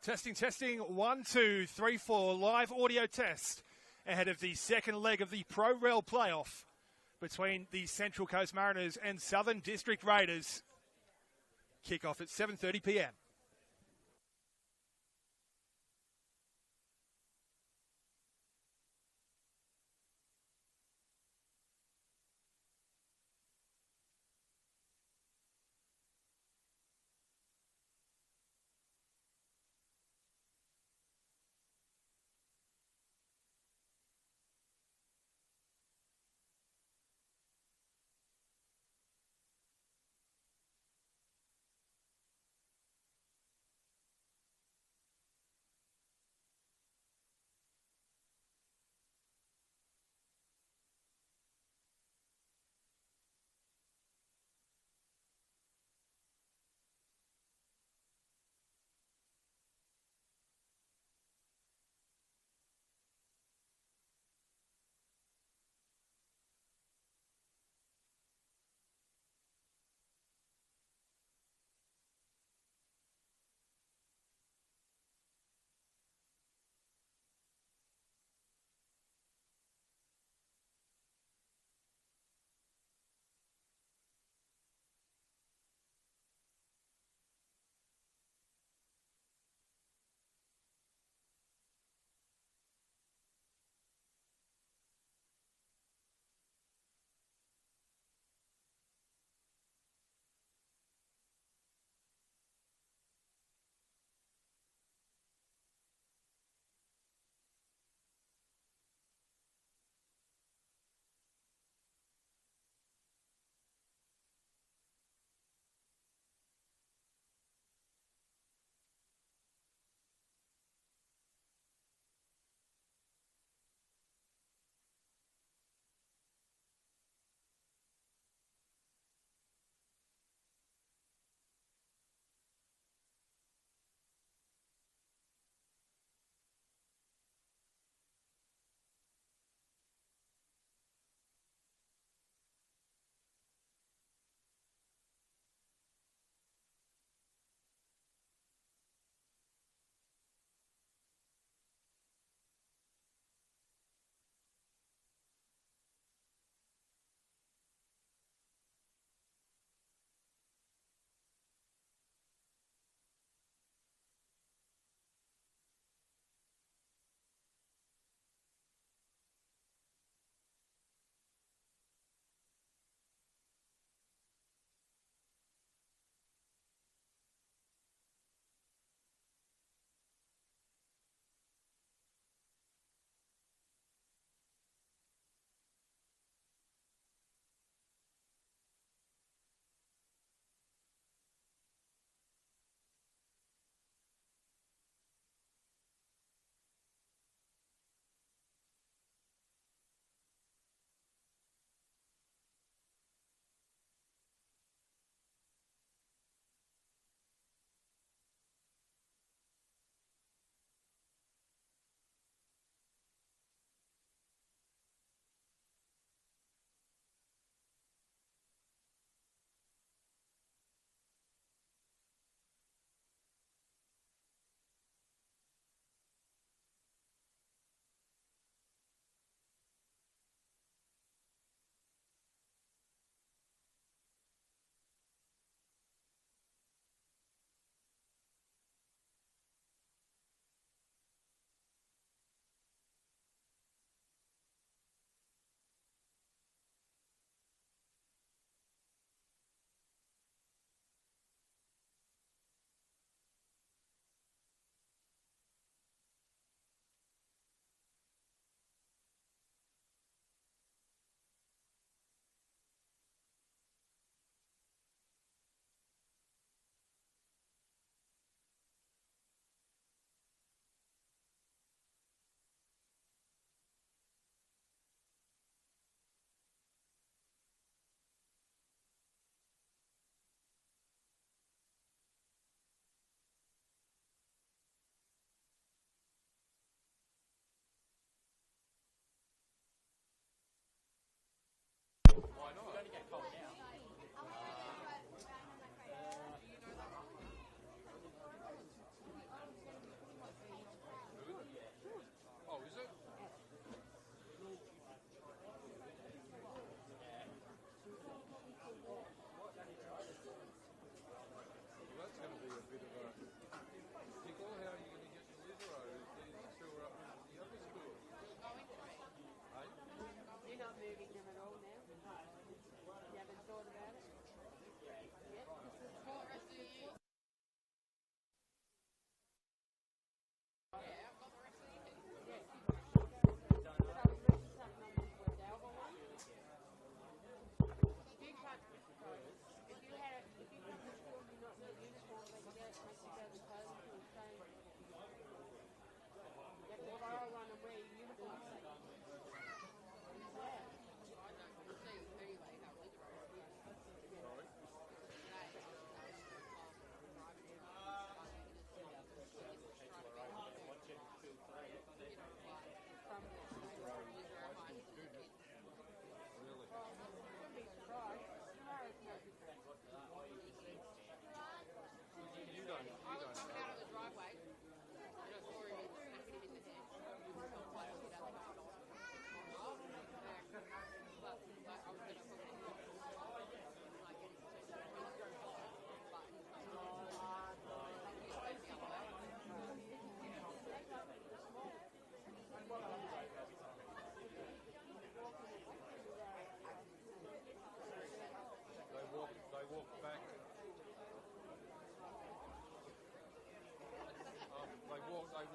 Testing, testing, 1, 2, 3, 4, live audio test ahead of the second leg of the Pro Rail playoff between the Central Coast Mariners and Southern District Raiders. Kickoff at 7:30 p.m.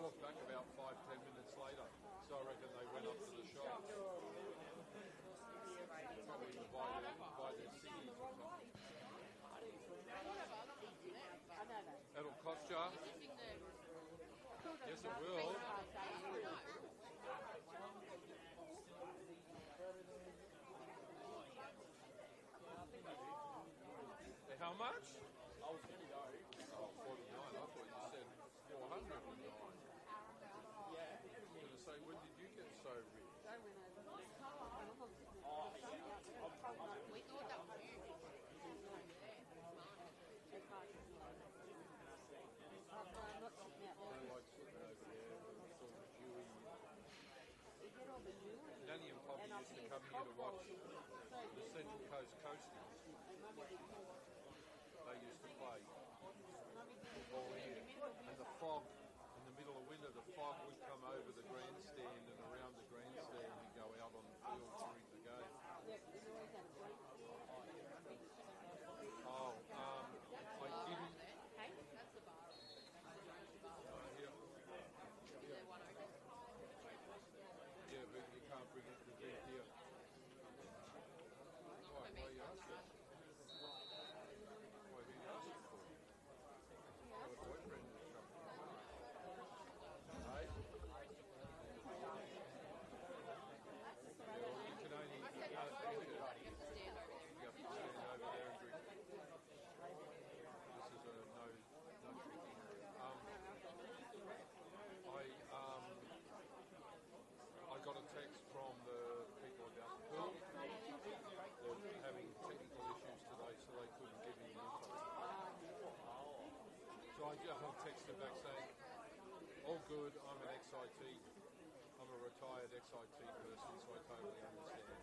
walked back about 5-10 minutes later, so I reckon they went up to the shop. Probably to buy their ciggies or something. That'll cost you. Yes, it will. How much? I was going to go. Oh, 49. I thought you said 409. Yeah. I was going to say, when did you get so rich? We thought that was you. Nanny and Poppy used to come here to watch the Central Coast Coasties. They used to play football here. And the fog, in the middle of winter, the fog would come over the grandstand and around the grandstand and go out on the field during the game. Oh, I didn't. That's the bar. Here. Yeah, but you can't bring it to drink here. Why are you asking? Why are you asking for? Your boyfriend is coming. Hey? Well, you can only... You have to stand over there. You have to stand over there and drink. This is a no drinking. I got a text from the people about the pool. They're having technical issues today, so they couldn't give me info. So I texted back saying, all good, I'm an XIT. I'm a retired XIT person, so I totally understand.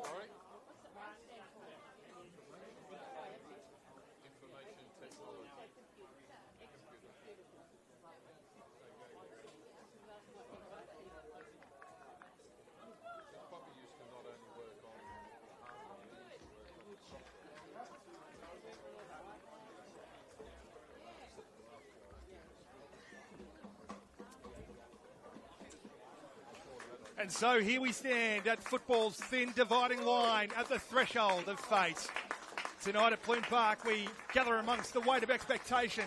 Sorry? Information technology. Poppy used to not only work on hardware, he used to work on software. And so here we stand at football's thin dividing line at the threshold of fate. Tonight at Plume Park, we gather amongst the weight of expectation,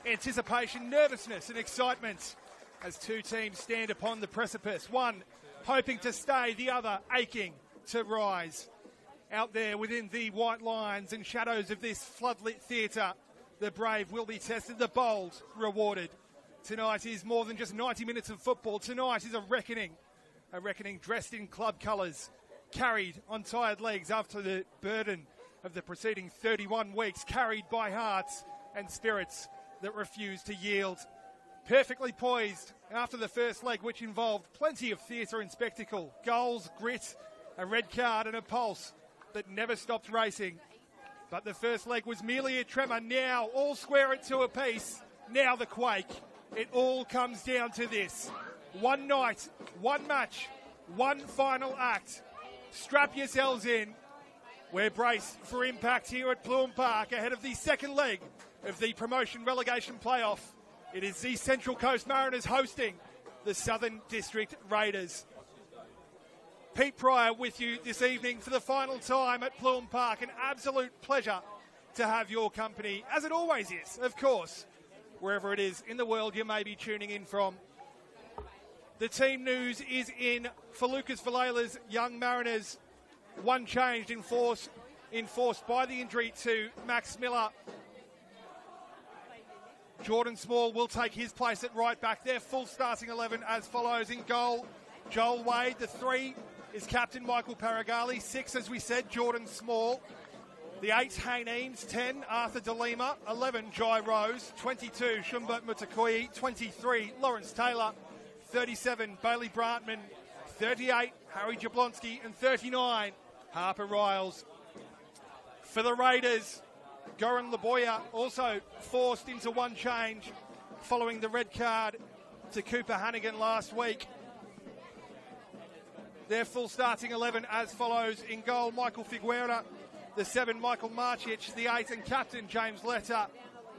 anticipation, nervousness and excitement as two teams stand upon the precipice. One hoping to stay, the other aching to rise. Out there within the white lines and shadows of this floodlit theatre, the brave will be tested, the bold rewarded. Tonight is more than just 90 minutes of football. Tonight is a reckoning dressed in club colours, carried on tired legs after the burden of the preceding 31 weeks, carried by hearts and spirits that refuse to yield. Perfectly poised after the first leg, which involved plenty of theatre and spectacle, goals, grit, a red card and a pulse that never stopped racing. But the first leg was merely a tremor. Now all square it to a piece. Now the quake. It all comes down to this. One night, one match, one final act. Strap yourselves in. We're braced for impact here at Plume Park ahead of the second leg of the promotion relegation playoff. It is the Central Coast Mariners hosting the Southern District Raiders. Pete Pryor with you this evening for the final time at Plume Park. An absolute pleasure to have your company, as it always is, of course, wherever it is in the world you may be tuning in from. The team news is in for Lucas Valela's Young Mariners. One changed enforced by the injury to Max Miller. Jordan Small will take his place at right back. Their full starting 11 as follows. In goal, Joel Wade. The 3 is captain Michael Paragali. 6, as we said, Jordan Small. The 8, Hayne Eames. 10, Arthur DeLima. 11, Jai Rose. 22, Shumbert Mutakoyi. 23, Lawrence Taylor. 37, Bailey Brantman. 38, Harry Jablonski. And 39, Harper Riles. For the Raiders, Goran Laboya also forced into one change following the red card to Cooper Hannigan last week. Their full starting 11 as follows: in goal, Michael Figueira; the 7, Michael Marcic; the 8 and captain, James Letta;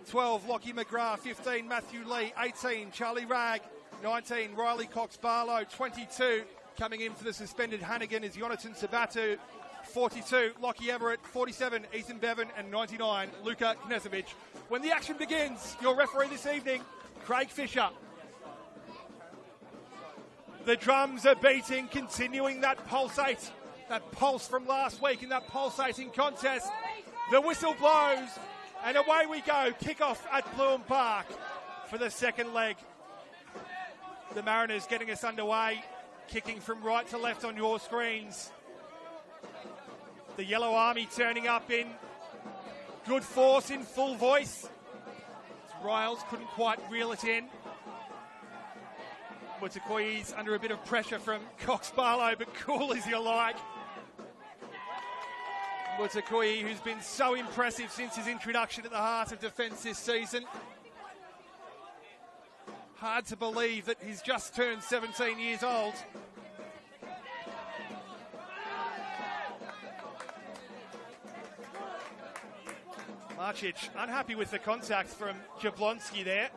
12, Lockie McGrath; 15, Matthew Lee; 18, Charlie Ragg; 19, Riley Cox-Barlow; 22, coming in for the suspended Hannigan, is Jonathan Sabatu; 42, Lockie Everett; 47, Ethan Bevan; and 99, Luka Knezovic. When the action begins, your referee this evening, Craig Fisher. The drums are beating, continuing that pulse from last week in that pulsating contest. The whistle blows, and away we go. Kick-off at Bloom Park for the second leg. The Mariners getting us underway, kicking from right to left on your screens. The Yellow Army turning up in good force, in full voice. Riles couldn't quite reel it in. Mutakoi's under a bit of pressure from Cox-Barlow, but cool as you like. Mutakoi, who's been so impressive since his introduction at the heart of defence this season. Hard to believe that he's just turned 17 years old. Marcic unhappy with the contact from Jablonski there.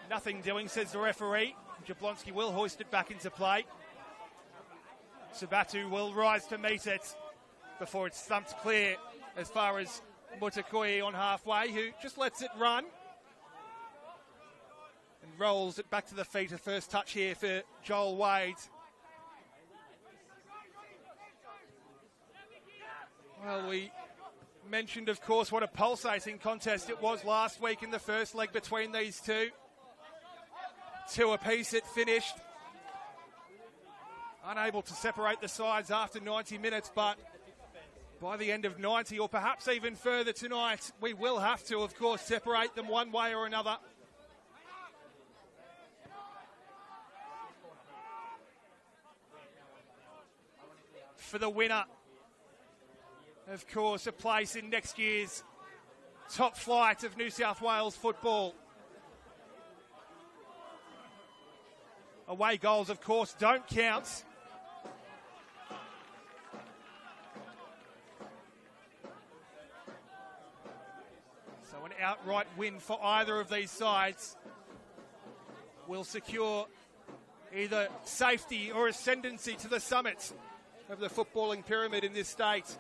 Nothing doing, says the referee. Jablonski will hoist it back into play. Sabatu will rise to meet it before it's thumped clear as far as Mutakoi on halfway, who just lets it run and rolls it back to the feet. A first touch here for Joel Wade. Well, we mentioned, of course, what a pulsating contest it was last week in the first leg between these two. 2 apiece it finished. Unable to separate the sides after 90 minutes, but by the end of 90, or perhaps even further tonight, we will have to, of course, separate them one way or another. For the winner, of course, a place in next year's top flight of New South Wales football. Away goals, of course, don't count. So an outright win for either of these sides will secure either safety or ascendancy to the summit of the footballing pyramid in this state.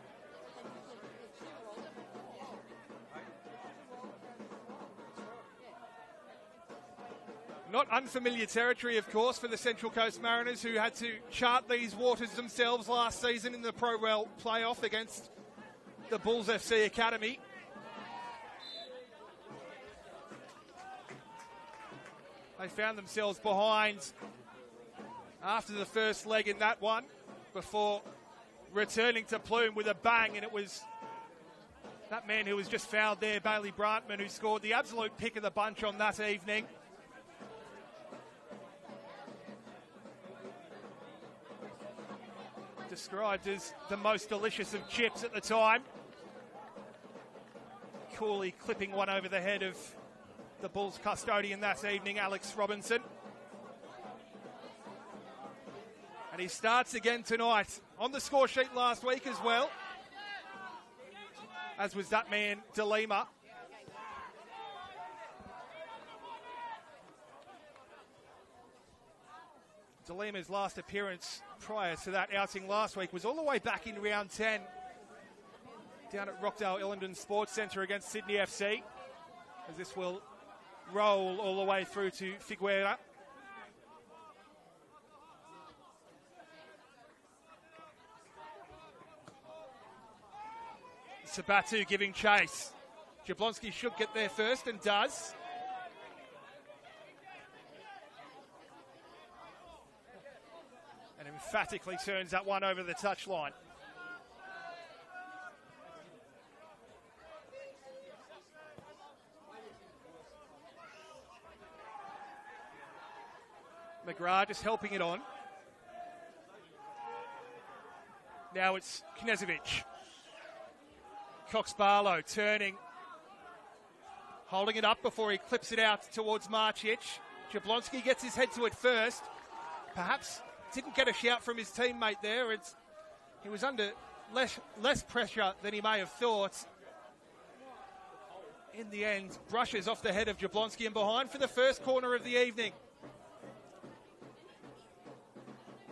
Not unfamiliar territory, of course, for the Central Coast Mariners, who had to chart these waters themselves last season in the Pro-Rel playoff against the Bulls FC Academy. They found themselves behind after the first leg in that one before returning to Plume with a bang, and it was that man who was just fouled there, Bailey Brantman, who scored the absolute pick of the bunch on that evening. Described as the most delicious of chips at the time. Coolly clipping one over the head of the Bulls custodian that evening, Alex Robinson. And he starts again tonight. On the score sheet last week as well, as was that man, De Lima. De Lima's last appearance prior to that outing last week was all the way back in round 10 down at Rockdale Illingdon Sports Centre against Sydney FC, as this will roll all the way through to Figueira. Sabatu giving chase. Jablonski should get there first and does. And emphatically turns that one over the touchline. McGrath just helping it on. Now it's Knezovic. Cox-Barlow turning Holding it up before he clips it out towards Marcic. Jablonski gets his head to it first. Perhaps didn't get a shout from his teammate there. He was under less pressure than he may have thought. In the end, brushes off the head of Jablonski and behind for the first corner of the evening.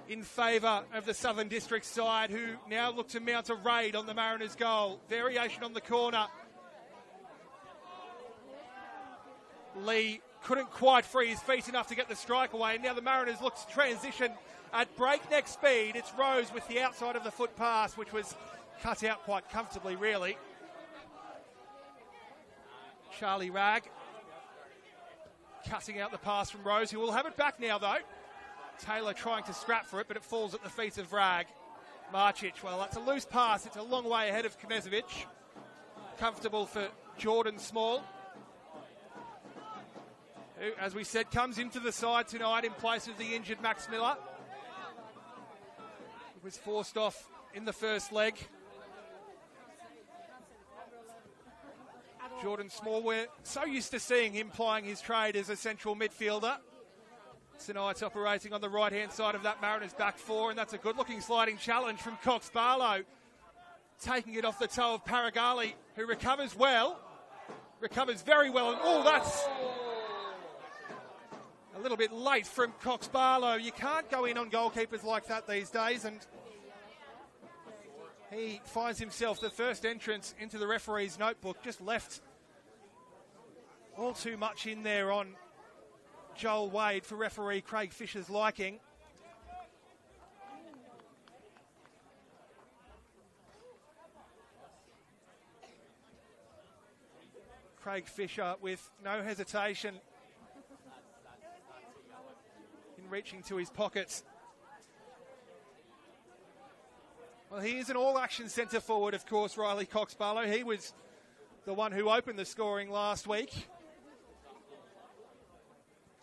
In favour of the Southern District side, who now look to mount a raid on the Mariners' goal. Variation on the corner. Lee couldn't quite free his feet enough to get the strike away. Now the Mariners look to transition at breakneck speed. It's Rose with the outside of the foot pass, which was cut out quite comfortably, really. Charlie Ragg cutting out the pass from Rose, who will have it back now, though. Taylor trying to scrap for it, but it falls at the feet of Ragg. Marcic, well, that's a loose pass. It's a long way ahead of Knezovic. Comfortable for Jordan Small, who, as we said, comes into the side tonight in place of the injured Max Miller. He was forced off in the first leg. Jordan Small, we're so used to seeing him plying his trade as a central midfielder. Tonight's operating on the right-hand side of that Mariners back four, and that's a good-looking sliding challenge from Cox Barlow. Taking it off the toe of Paragali, who recovers well. Recovers very well, and that's a little bit late from Cox Barlow. You can't go in on goalkeepers like that these days, and he finds himself the first entrance into the referee's notebook, just left all too much in there on Joel Wade for referee Craig Fisher's liking. Craig Fisher with no hesitation in reaching to his pockets. Well, he is an all-action centre forward, of course, Riley Cox Barlow. He was the one who opened the scoring last week,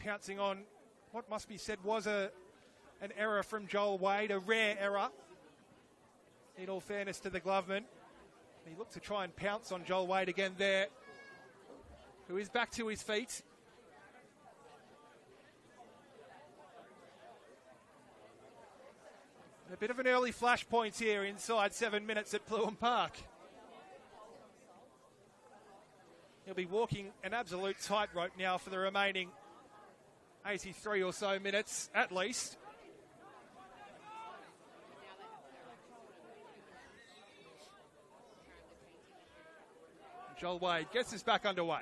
pouncing on what must be said was an error from Joel Wade, a rare error, in all fairness to the Gloveman. He looked to try and pounce on Joel Wade again there, who is back to his feet. A bit of an early flashpoint here inside 7 minutes at Pluham Park. He'll be walking an absolute tightrope now for the remaining 83 or so minutes, at least. Joel Wade gets us back underway.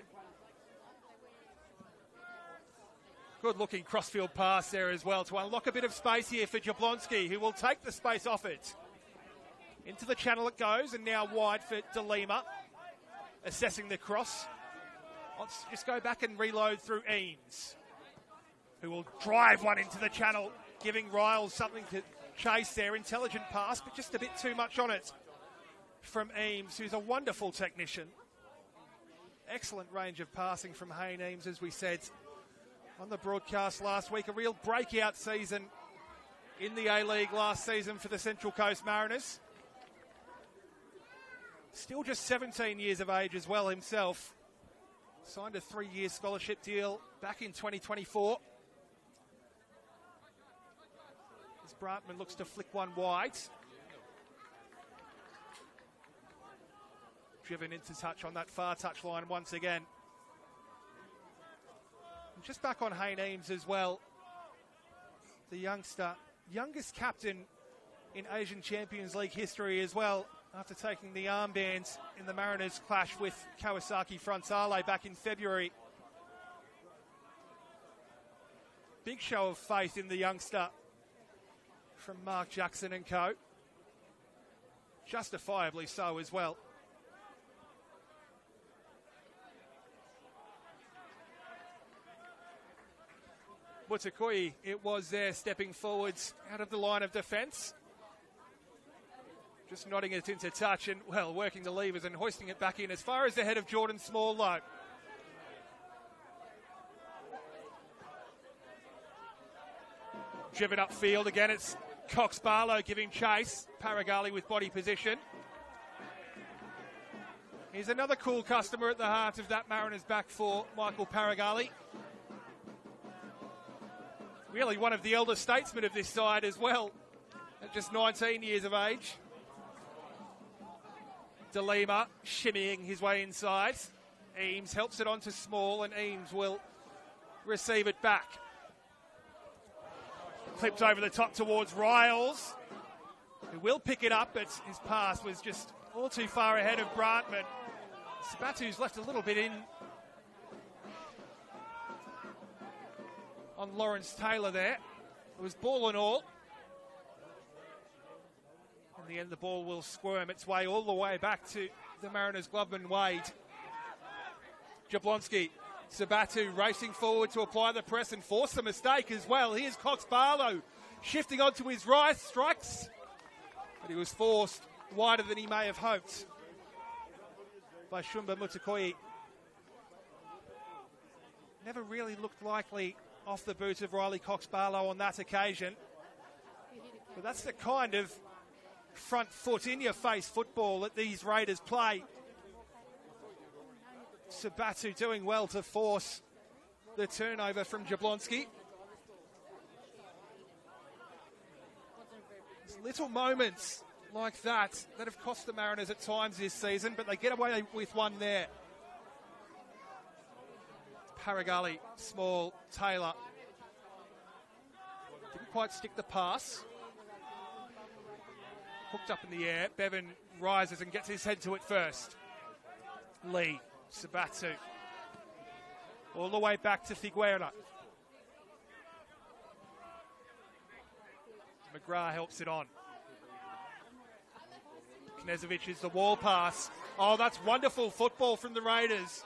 Good looking crossfield pass there as well to unlock a bit of space here for Jablonski, who will take the space off it. Into the channel it goes, and now wide for De Lima. Assessing the cross. Let's just go back and reload through Eames, who will drive one into the channel, giving Riles something to chase there. Intelligent pass, but just a bit too much on it from Eames, who's a wonderful technician. Excellent range of passing from Hayne Eames, as we said on the broadcast last week. A real breakout season in the A-League last season for the Central Coast Mariners. Still just 17 years of age as well himself. Signed a 3-year scholarship deal back in 2024. As Brantman looks to flick one wide. Driven into touch on that far touch line once again. And just back on Hayne Eames as well. The youngest captain in Asian Champions League history as well, after taking the armbands in the Mariners' clash with Kawasaki Frontale back in February. Big show of faith in the youngster from Mark Jackson and co. Justifiably so as well. Mutakoi, it was there, stepping forwards out of the line of defence. Just nodding it into touch and, well, working the levers and hoisting it back in as far as the head of Jordan Small, though. Driven upfield again, it's Cox Barlow giving chase. Paragali with body position. He's another cool customer at the heart of that Mariners back for Michael Paragali. Really one of the elder statesmen of this side as well, at just 19 years of age. De Lima shimmying his way inside. Eames helps it on to Small, and Eames will receive it back. Clipped over the top towards Riles, who will pick it up, but his pass was just all too far ahead of Brantman. Sabatu's left a little bit in on Lawrence Taylor there. It was ball and all. In the end, the ball will squirm its way all the way back to the Mariners' Gloveman Wade. Jablonski, Sabatu racing forward to apply the press and force the mistake as well. Here's Cox Barlow shifting onto his right, strikes, but he was forced wider than he may have hoped by Shumba Mutakoi. Never really looked likely off the boot of Riley Cox Barlow on that occasion, but that's the kind of front foot in your face football that these Raiders play. Sabatu doing well to force the turnover from Jablonski. There's little moments like that have cost the Mariners at times this season, but they get away with one there. Paragali, Small, Taylor. Didn't quite stick the pass. Hooked up in the air. Bevan rises and gets his head to it first. Lee, Sabatu. All the way back to Figueira. McGrath helps it on. Knezovic is the wall pass. Oh, that's wonderful football from the Raiders.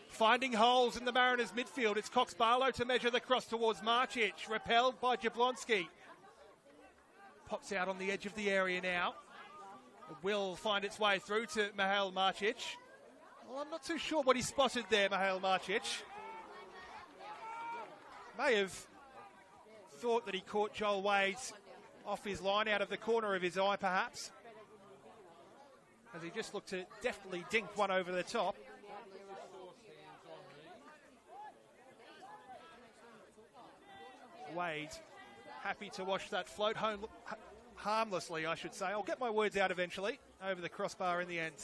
Finding holes in the Mariners midfield. It's Cox Barlow to measure the cross towards Marcic. Repelled by Jablonski. Pops out on the edge of the area now. It will find its way through to Mihail Marcic. Well, I'm not too sure what he spotted there, Mihail Marcic. May have thought that he caught Joel Wade off his line, out of the corner of his eye perhaps, as he just looked to deftly dink one over the top. Wade happy to watch that float home harmlessly, I should say. I'll get my words out eventually. Over the crossbar in the end.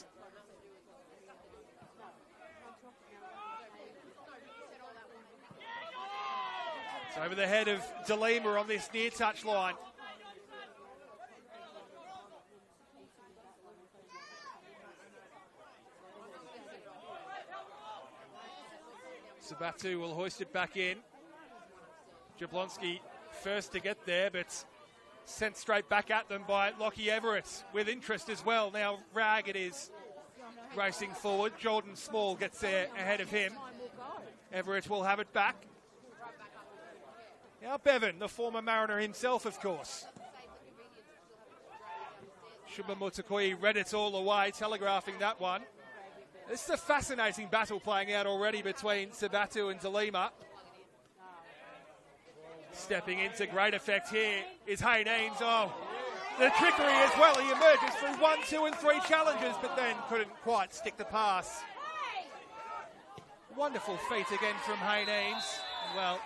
It's over the head of De Lima on this near touch line. Sabatu will hoist it back in. Jablonski first to get there, but sent straight back at them by Lockie Everett with interest as well. Now Raggett is racing forward. Jordan Small gets there ahead of him. Everett will have it back. Now Bevan, the former Mariner himself, of course. Shumba Mutakoi read it all the way, telegraphing that one. This is a fascinating battle playing out already between Sabatu and De Lima. Stepping into great effect here is Hayne Eames. Oh, the trickery as well. He emerges through 1, 2 and 3 challenges, but then couldn't quite stick the pass. Wonderful feat again from Hayne Eames. Well,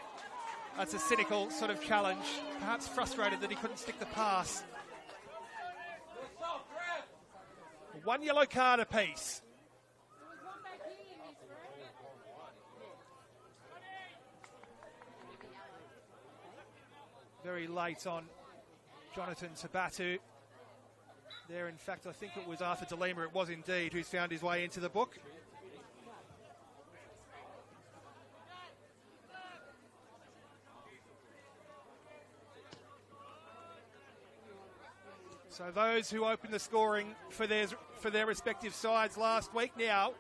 that's a cynical sort of challenge. Perhaps frustrated that he couldn't stick the pass. 1 yellow card apiece. Very late on Jonathan Sabatu. There, in fact, I think it was Arthur De Lima, it was indeed, who's found his way into the book. So those who opened the scoring for their respective sides last week now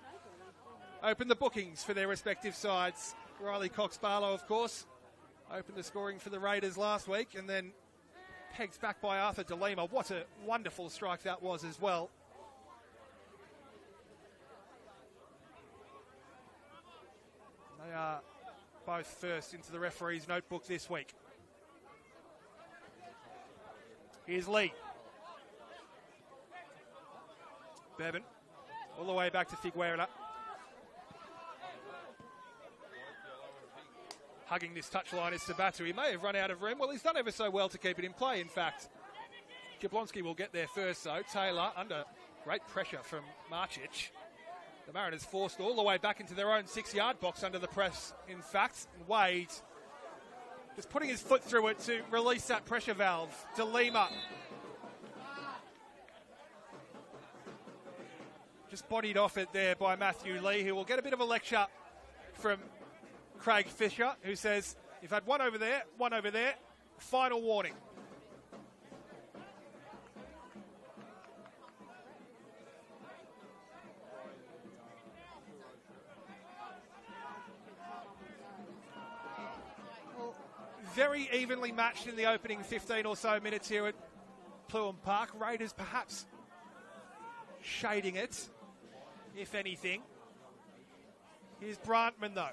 open the bookings for their respective sides. Riley Cox Barlow, of course, opened the scoring for the Raiders last week, and then pegged back by Arthur De Lima. What a wonderful strike that was as well. They are both first into the referee's notebook this week. Here's Lee. Bevan All the way back to Figueroa. Hugging this touchline is Sabatu. He may have run out of room. Well, he's done ever so well to keep it in play, in fact. Jablonski will get there first, though. Taylor under great pressure from Marcic. The Mariners forced all the way back into their own 6-yard box under the press, in fact. And Wade just putting his foot through it to release that pressure valve. De Lima. Just bodied off it there by Matthew Lee, who will get a bit of a lecture from Craig Fisher, who says, you've had one over there, final warning. Very evenly matched in the opening 15 or so minutes here at Pluham Park. Raiders perhaps shading it, if anything. Here's Brantman, though.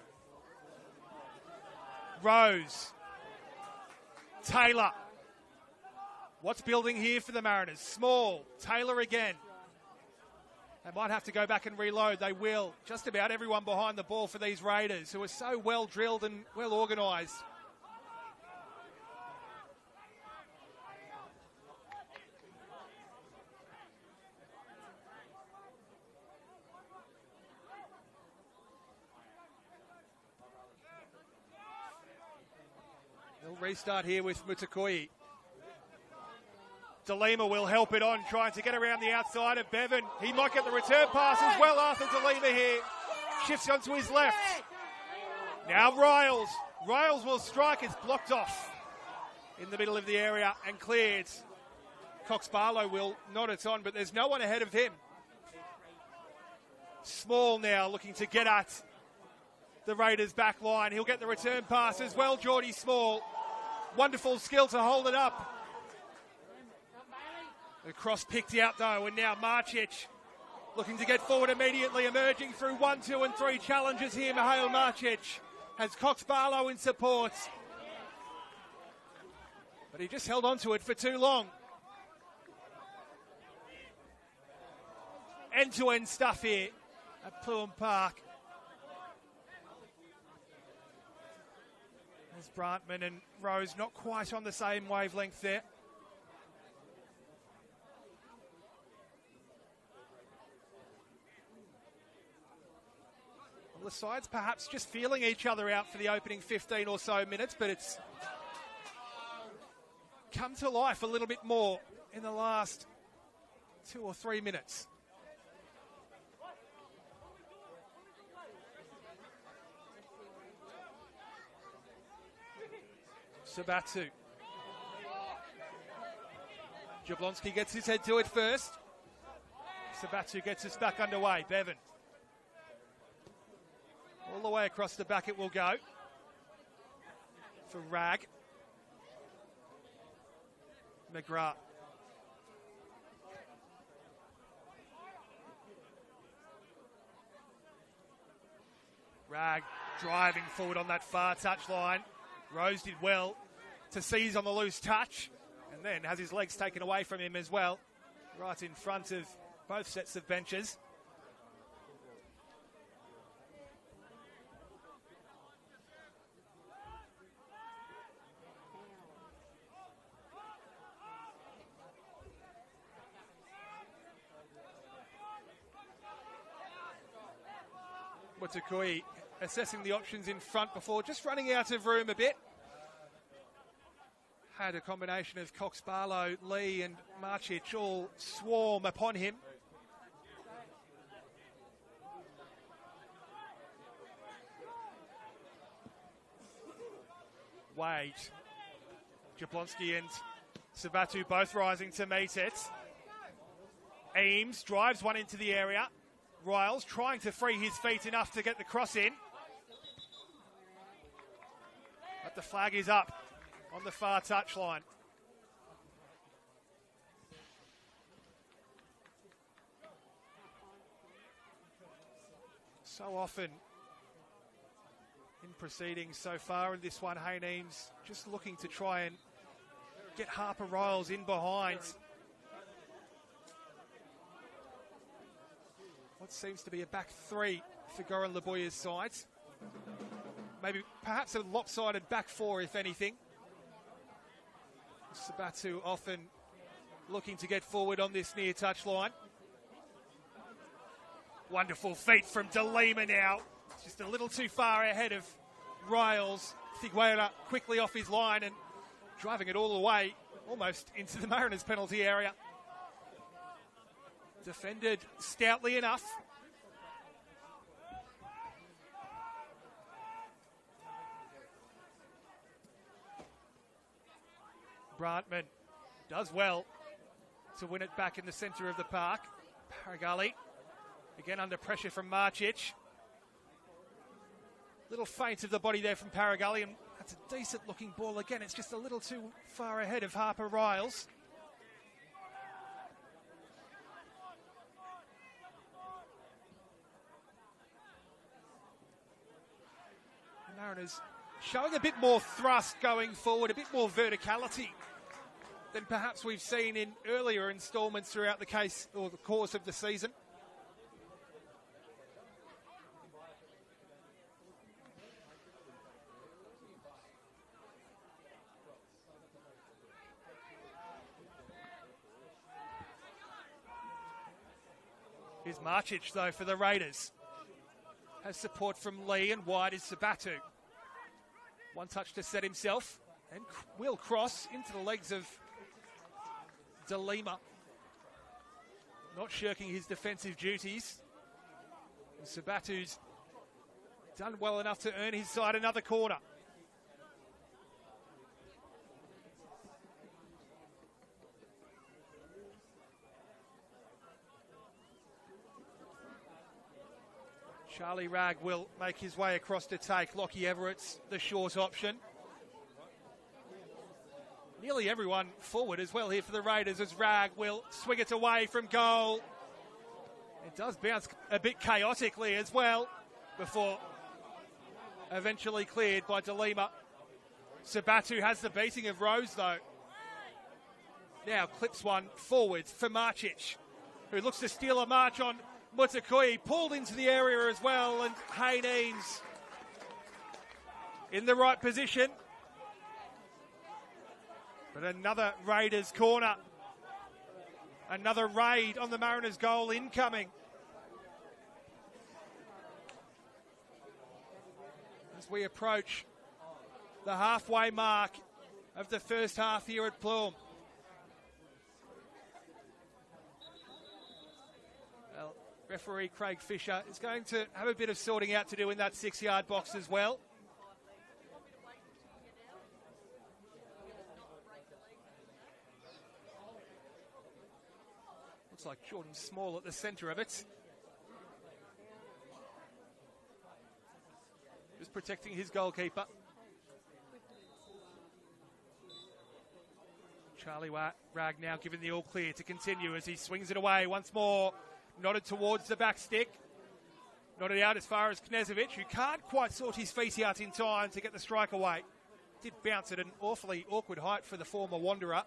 Rose. Taylor. What's building here for the Mariners? Small. Taylor again. They might have to go back and reload. They will. Just about everyone behind the ball for these Raiders, who are so well drilled and well organised. Restart here with Mutakoi. De Lima will help it on, trying to get around the outside of Bevan. He might get the return pass as well. Arthur De Lima here. Shifts onto his left. Now Riles. Riles will strike. It's blocked off in the middle of the area and cleared. Cox Barlow will nod it on, but there's no one ahead of him. Small now looking to get at the Raiders' back line. He'll get the return pass as well, Geordie Small. Wonderful skill to hold it up. The cross picked out though, and now Marcic looking to get forward immediately, emerging through 1, 2 and 3 challenges here. Mihail Marcic has Cox Barlow in support. But he just held on to it for too long. End-to-end stuff here at Pluham Park. There's Brantman and Rose not quite on the same wavelength there. Well, the sides perhaps just feeling each other out for the opening 15 or so minutes, but it's come to life a little bit more in the last 2 or 3 minutes. Sabatu. Jablonski gets his head to it first. Sabatu gets us back underway. Bevan. All the way across the back it will go. For Rag. McGrath. Rag driving forward on that far touchline. Rose did well to seize on the loose touch and then has his legs taken away from him as well, right in front of both sets of benches. Mutakoi assessing the options in front before just running out of room a bit. Had a combination of Cox Barlow, Lee and Marcic all swarm upon him. Wade, Jablonski and Sabatu both rising to meet it. Eames drives one into the area. Riles trying to free his feet enough to get the cross in. But the flag is up on the far touchline. So often in proceedings so far in this one, Hayne Eames just looking to try and get Harper Riles in behind. what seems to be a back three for Goran Laboya's sides. Maybe perhaps a lopsided back four, if anything. Sabatu often looking to get forward on this near touch line. Wonderful feet from De Lima now. Just a little too far ahead of Riles. Figueira quickly off his line and driving it all the way, almost into the Mariners penalty area. Defended stoutly enough. Brantman does well to win it back in the centre of the park. Paragali again under pressure from Marcic. Little feint of the body there from Paragali, and that's a decent looking ball again. It's just a little too far ahead of Harper Riles. The Mariners showing a bit more thrust going forward, a bit more verticality than perhaps we've seen in earlier instalments throughout the case or the course of the season. Here's Marcic, though, for the Raiders. Has support from Lee, and wide is Sabatu. One touch to set himself, and will cross into the legs of De Lima. Not shirking his defensive duties. And Sabatu's done well enough to earn his side another corner. Charlie Ragg will make his way across to take. Lockie Everett's the short option. Nearly everyone forward as well here for the Raiders as Ragg will swing it away from goal. It does bounce a bit chaotically as well before eventually cleared by De Lima. Sabatu has the beating of Rose though. Now clips one forwards for Marcic, who looks to steal a march on Mutakui, pulled into the area as well, and Haynes in the right position. But another Raiders corner. Another raid on the Mariners goal incoming. As we approach the halfway mark of the first half here at Plume. Well, referee Craig Fisher is going to have a bit of sorting out to do in that 6-yard box as well. Looks like Jordan Small at the centre of it. Just protecting his goalkeeper. Charlie Ragg now given the all clear to continue as he swings it away once more. Nodded towards the back stick. Nodded out as far as Knezovic, who can't quite sort his feet out in time to get the strike away. Did bounce at an awfully awkward height for the former Wanderer.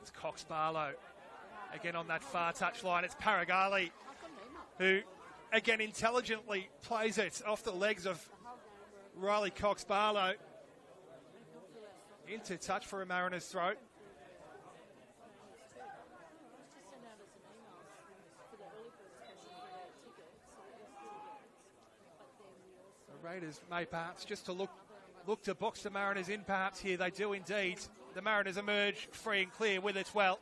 It's Cox Barlow again on that far touchline. It's Paragali who again intelligently plays it off the legs of Riley Cox Barlow into touch for a Mariners throat. The Raiders may perhaps just to look to box the Mariners in perhaps here. They do indeed. The Mariners emerge free and clear with it well.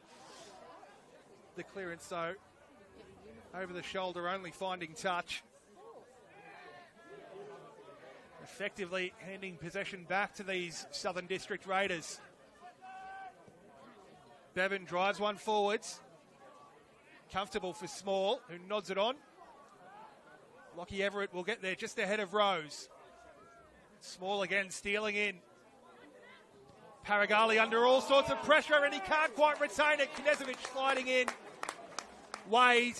The clearance, though, over the shoulder, only finding touch. Effectively handing possession back to these Southern District Raiders. Bevan drives one forwards. Comfortable for Small, who nods it on. Lockie Everett will get there just ahead of Rose. Small again stealing in. Paragali under all sorts of pressure and he can't quite retain it. Knezovic sliding in. Wade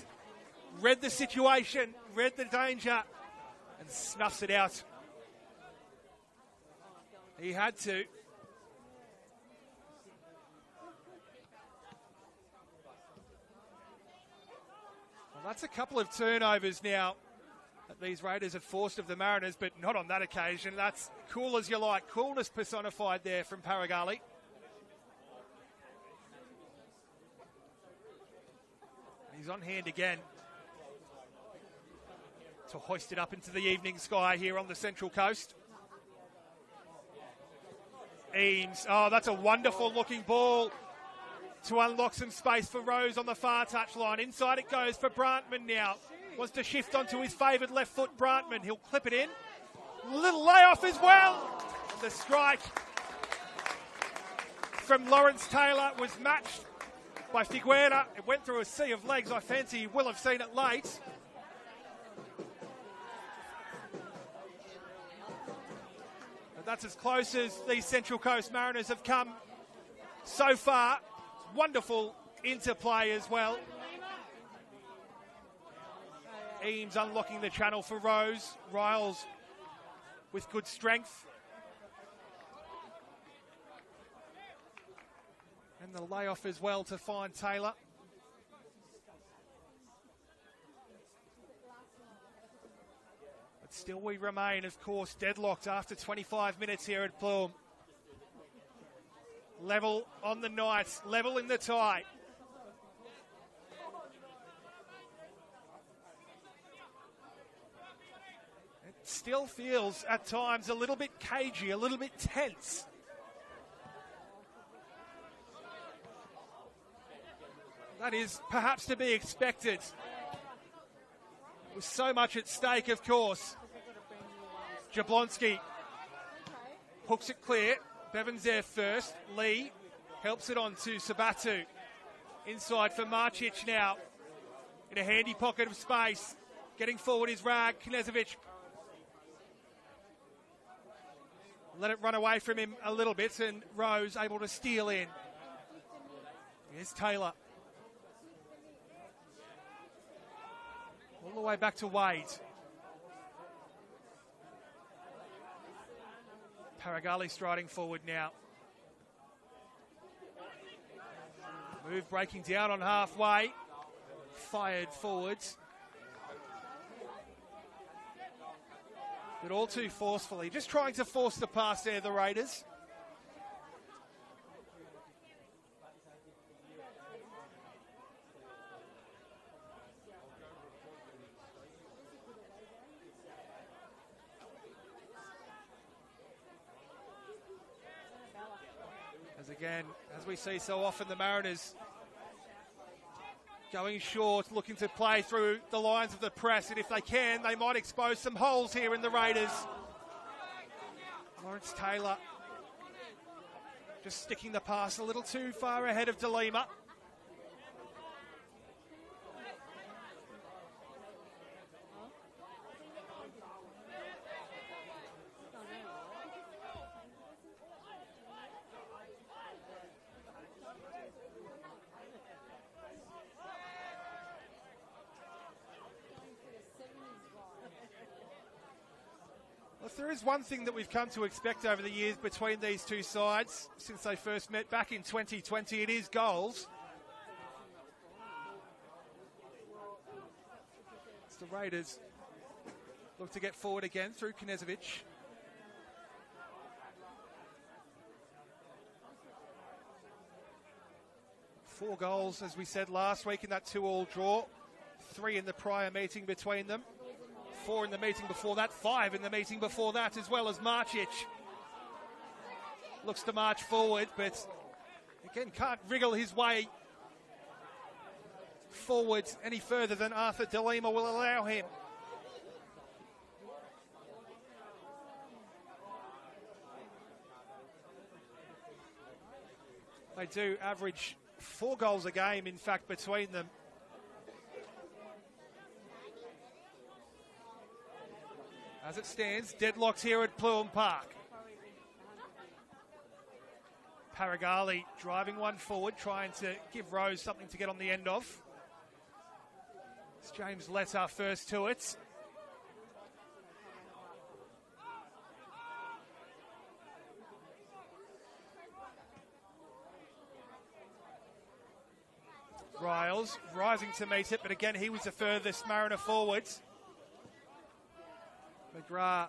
read the situation, read the danger, and snuffs it out. He had to. Well, that's a couple of turnovers now that these Raiders have forced of the Mariners, but not on that occasion. That's cool as you like. Coolness personified there from Paragali. He's on hand again to hoist it up into the evening sky here on the Central Coast. Eames, oh, that's a wonderful looking ball to unlock some space for Rose on the far touchline. Inside it goes for Brantman now. Wants to shift onto his favoured left foot, Brantman. He'll clip it in. Little layoff as well. The strike from Lawrence Taylor was matched by Figueira. It went through a sea of legs. I fancy you will have seen it late. But that's as close as these Central Coast Mariners have come so far. Wonderful interplay as well. Eames unlocking the channel for Rose. Riles with good strength. And the layoff as well to find Taylor. But still we remain, of course, deadlocked after 25 minutes here at Plume. Level on the Knights, level in the tie. It still feels at times a little bit cagey, a little bit tense. That is perhaps to be expected. With so much at stake, of course. Jablonski hooks it clear. Bevan's there first. Lee helps it on to Sabatu. Inside for Marcic now. In a handy pocket of space. Getting forward is Rag. Knezovic. Let it run away from him a little bit, and Rose able to steal in. Here's Taylor. All the way back to Wade. Paragali striding forward now. Move breaking down on halfway. Fired forwards. But all too forcefully. Just trying to force the pass there, the Raiders. Again, as we see so often, the Mariners going short, looking to play through the lines of the press, and if they can, they might expose some holes here in the Raiders. Lawrence Taylor just sticking the pass a little too far ahead of DeLima. If there is one thing that we've come to expect over the years between these two sides since they first met back in 2020, it is goals. It's the Raiders look to get forward again through Knezovic. Four goals, as we said last week, in that 2-2 draw. 3 in the prior meeting between them. 4 in the meeting before that, 5 in the meeting before that, as well as Marcic. Looks to march forward, but again can't wriggle his way forward any further than Arthur DeLima will allow him. They do average 4 goals a game, in fact, between them. As it stands, deadlocked here at Plume Park. Paragali driving one forward, trying to give Rose something to get on the end of. It's James Letter first to it. Riles rising to meet it, but again, he was the furthest Mariner forwards. McGrath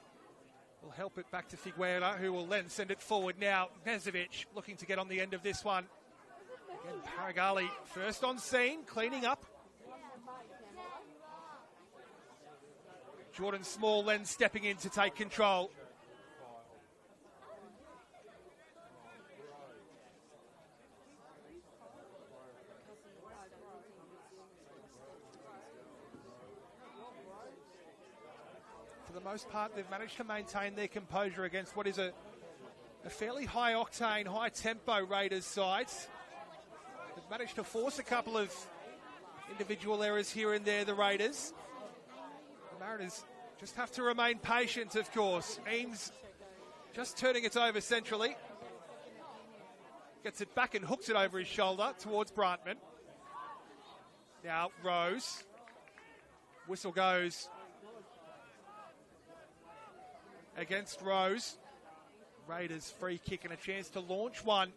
will help it back to Figueira, who will then send it forward now. Nezovic looking to get on the end of this one. Again, Paragali first on scene, cleaning up. Jordan Small then stepping in to take control. For the most part, they've managed to maintain their composure against what is a fairly high-octane, high-tempo Raiders side. They've managed to force a couple of individual errors here and there, the Raiders. The Mariners just have to remain patient, of course. Eames just turning it over centrally. Gets it back and hooks it over his shoulder towards Brantman. Now Rose. Whistle goes against Rose. Raiders free kick and a chance to launch one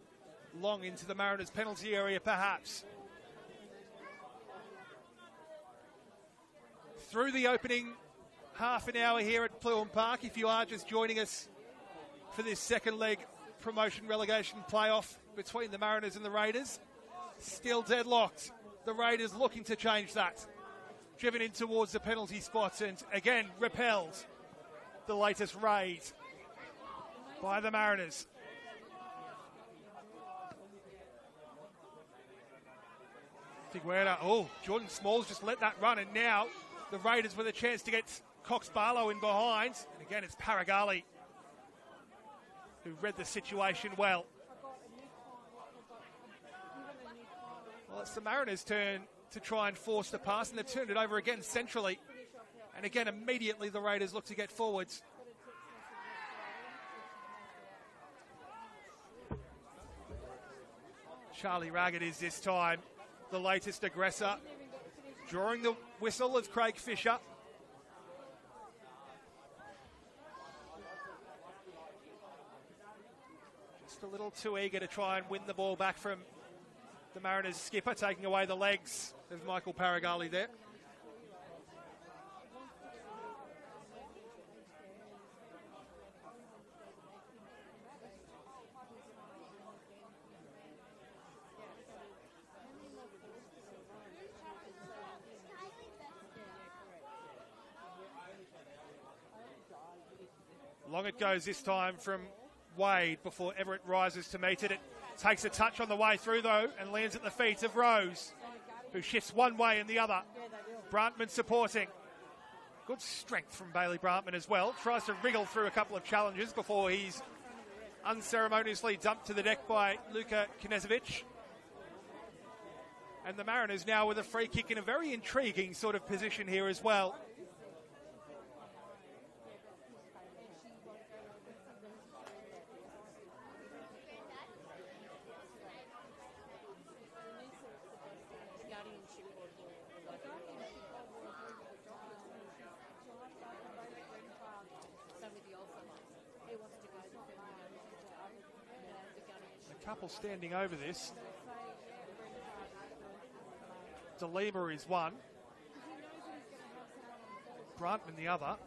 long into the Mariners penalty area perhaps. Through the opening half an hour here at Pluim Park, if you are just joining us for this second leg promotion relegation playoff between the Mariners and the Raiders. Still deadlocked. The Raiders looking to change that. Driven in towards the penalty spot and again repelled. The latest raid by the Mariners. Figueira, Jordan Smalls just let that run, and now the Raiders with a chance to get Cox Barlow in behind. And again, it's Paragali who read the situation well. Well, it's the Mariners' turn to try and force the pass, and they've turned it over again centrally. And again, immediately the Raiders look to get forwards. Charlie Raggett is this time the latest aggressor, drawing the whistle of Craig Fisher. Just a little too eager to try and win the ball back from the Mariners skipper, taking away the legs of Michael Paragali there. Long it goes this time from Wade before Everett rises to meet it. It takes a touch on the way through, though, and lands at the feet of Rose, who shifts one way and the other. Brantman supporting. Good strength from Bailey Brantman as well. Tries to wriggle through a couple of challenges before he's unceremoniously dumped to the deck by Luka Knezovic. And the Mariners now with a free kick in a very intriguing sort of position here as well. Couple standing over this. DeLima is one. Brantman the other.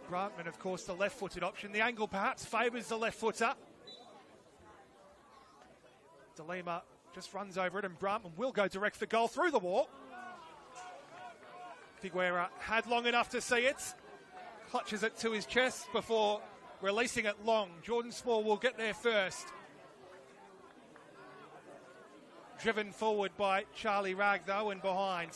Brantman, of course, the left-footed option. The angle perhaps favours the left footer. DeLima just runs over it and Brantman will go direct for goal through the wall. Figueira had long enough to see it. Clutches it to his chest before releasing it long. Jordan Small will get there first. Driven forward by Charlie Ragg, though, and behind.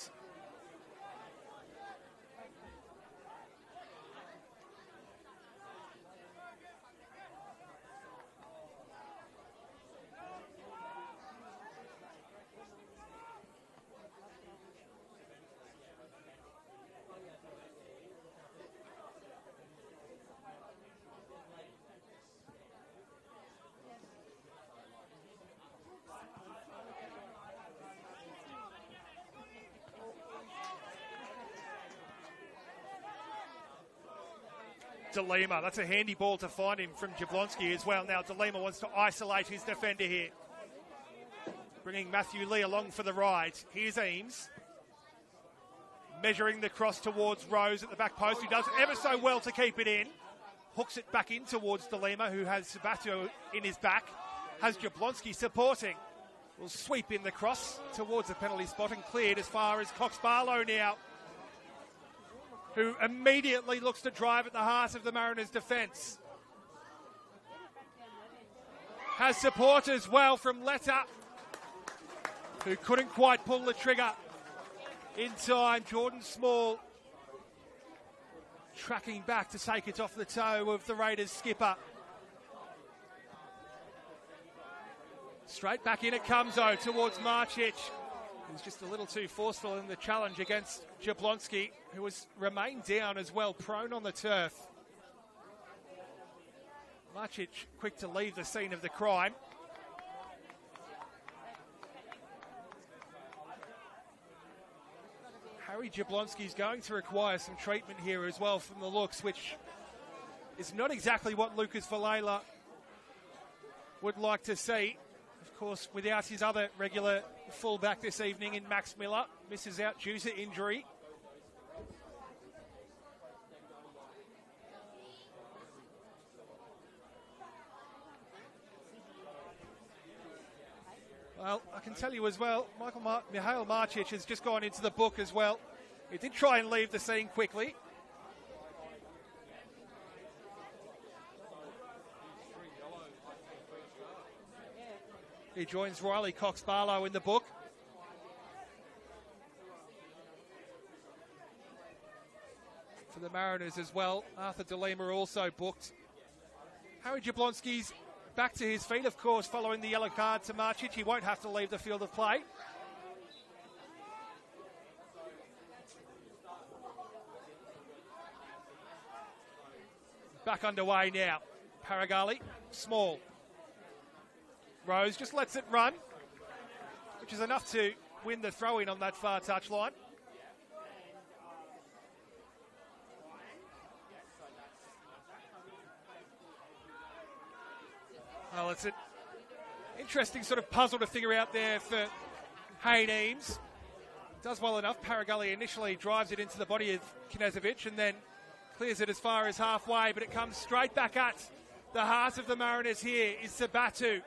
DeLima, that's a handy ball to find him from Jablonski as well. Now DeLima wants to isolate his defender here. bringing Matthew Lee along for the ride. Here's Eames. Measuring the cross towards Rose at the back post, who does ever so well to keep it in. Hooks it back in towards DeLima, who has Sabato in his back. Has Jablonski supporting. Will sweep in the cross towards the penalty spot and cleared as far as Cox Barlow now, who immediately looks to drive at the heart of the Mariners' defence. Has support as well from Letta, who couldn't quite pull the trigger in time. Jordan Small tracking back to take it off the toe of the Raiders skipper. Straight back in it comes, though, towards Marcic. He's just a little too forceful in the challenge against Jablonski, who has remained down as well, prone on the turf. Marcic quick to leave the scene of the crime. Harry Jablonski's going to require some treatment here as well from the looks, which is not exactly what Lucas Valela would like to see. Of course, without his other regular fullback this evening in Max Miller, misses out due to injury. Well, I can tell you as well, Mihail Marcic has just gone into the book as well. He did try and leave the scene quickly. He joins Riley Cox Barlow in the book. For the Mariners as well, Arthur DeLima also booked. Harry Jablonski's back to his feet, of course, following the yellow card to Marcic. He won't have to leave the field of play. Back underway now. Paragali, Small. Rose just lets it run, which is enough to win the throw-in on that far touchline. Well, it's an interesting sort of puzzle to figure out there for Hayne Eames. Does well enough. Paragali initially drives it into the body of Knezovic and then clears it as far as halfway, but it comes straight back at the heart of the Mariners here is Sabatu.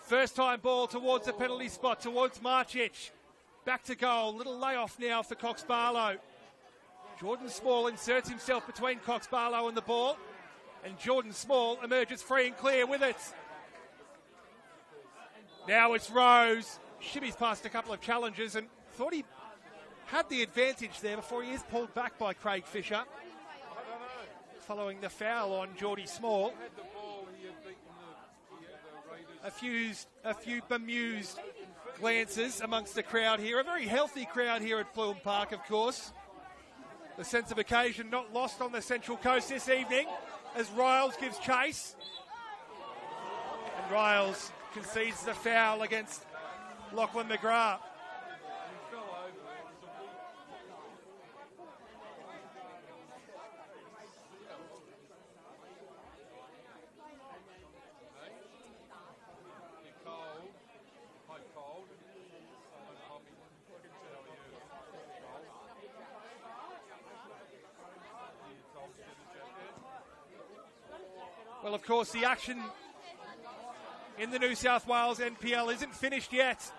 First time ball towards the penalty spot, towards Marcic. Back to goal. Little layoff now for Cox Barlow. Jordan Small inserts himself between Cox Barlow and the ball. And Jordan Small emerges free and clear with it. Now it's Rose. Shimmies past a couple of challenges and thought he had the advantage there before he is pulled back by Craig Fisher. Following the foul on Geordie Small. A few bemused glances amongst the crowd here. A very healthy crowd here at Bloom Park, of course. The sense of occasion not lost on the Central Coast this evening as Riles gives chase. And Riles concedes the foul against Lachlan McGrath. Well, of course, the action in the New South Wales NPL isn't finished yet.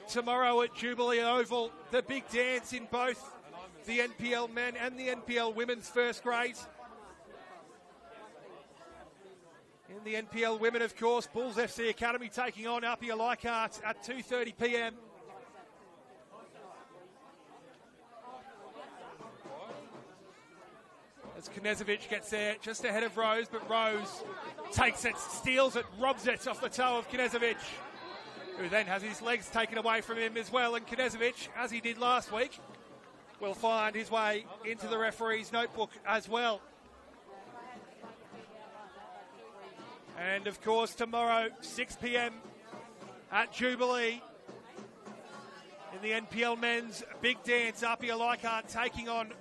Tomorrow at Jubilee Oval, the big dance in both the NPL men and the NPL women's first grade. In the NPL women, of course, Bulls FC Academy taking on Appia Leichhardt at 2:30 p.m. As Knezovic gets there just ahead of Rose, but Rose takes it, steals it, robs it off the toe of Knezovic, who then has his legs taken away from him as well. And Knezovic, as he did last week, will find his way into the referee's notebook as well. And of course, tomorrow, 6 p.m. at Jubilee, in the NPL men's big dance, Appia Leichhardt taking on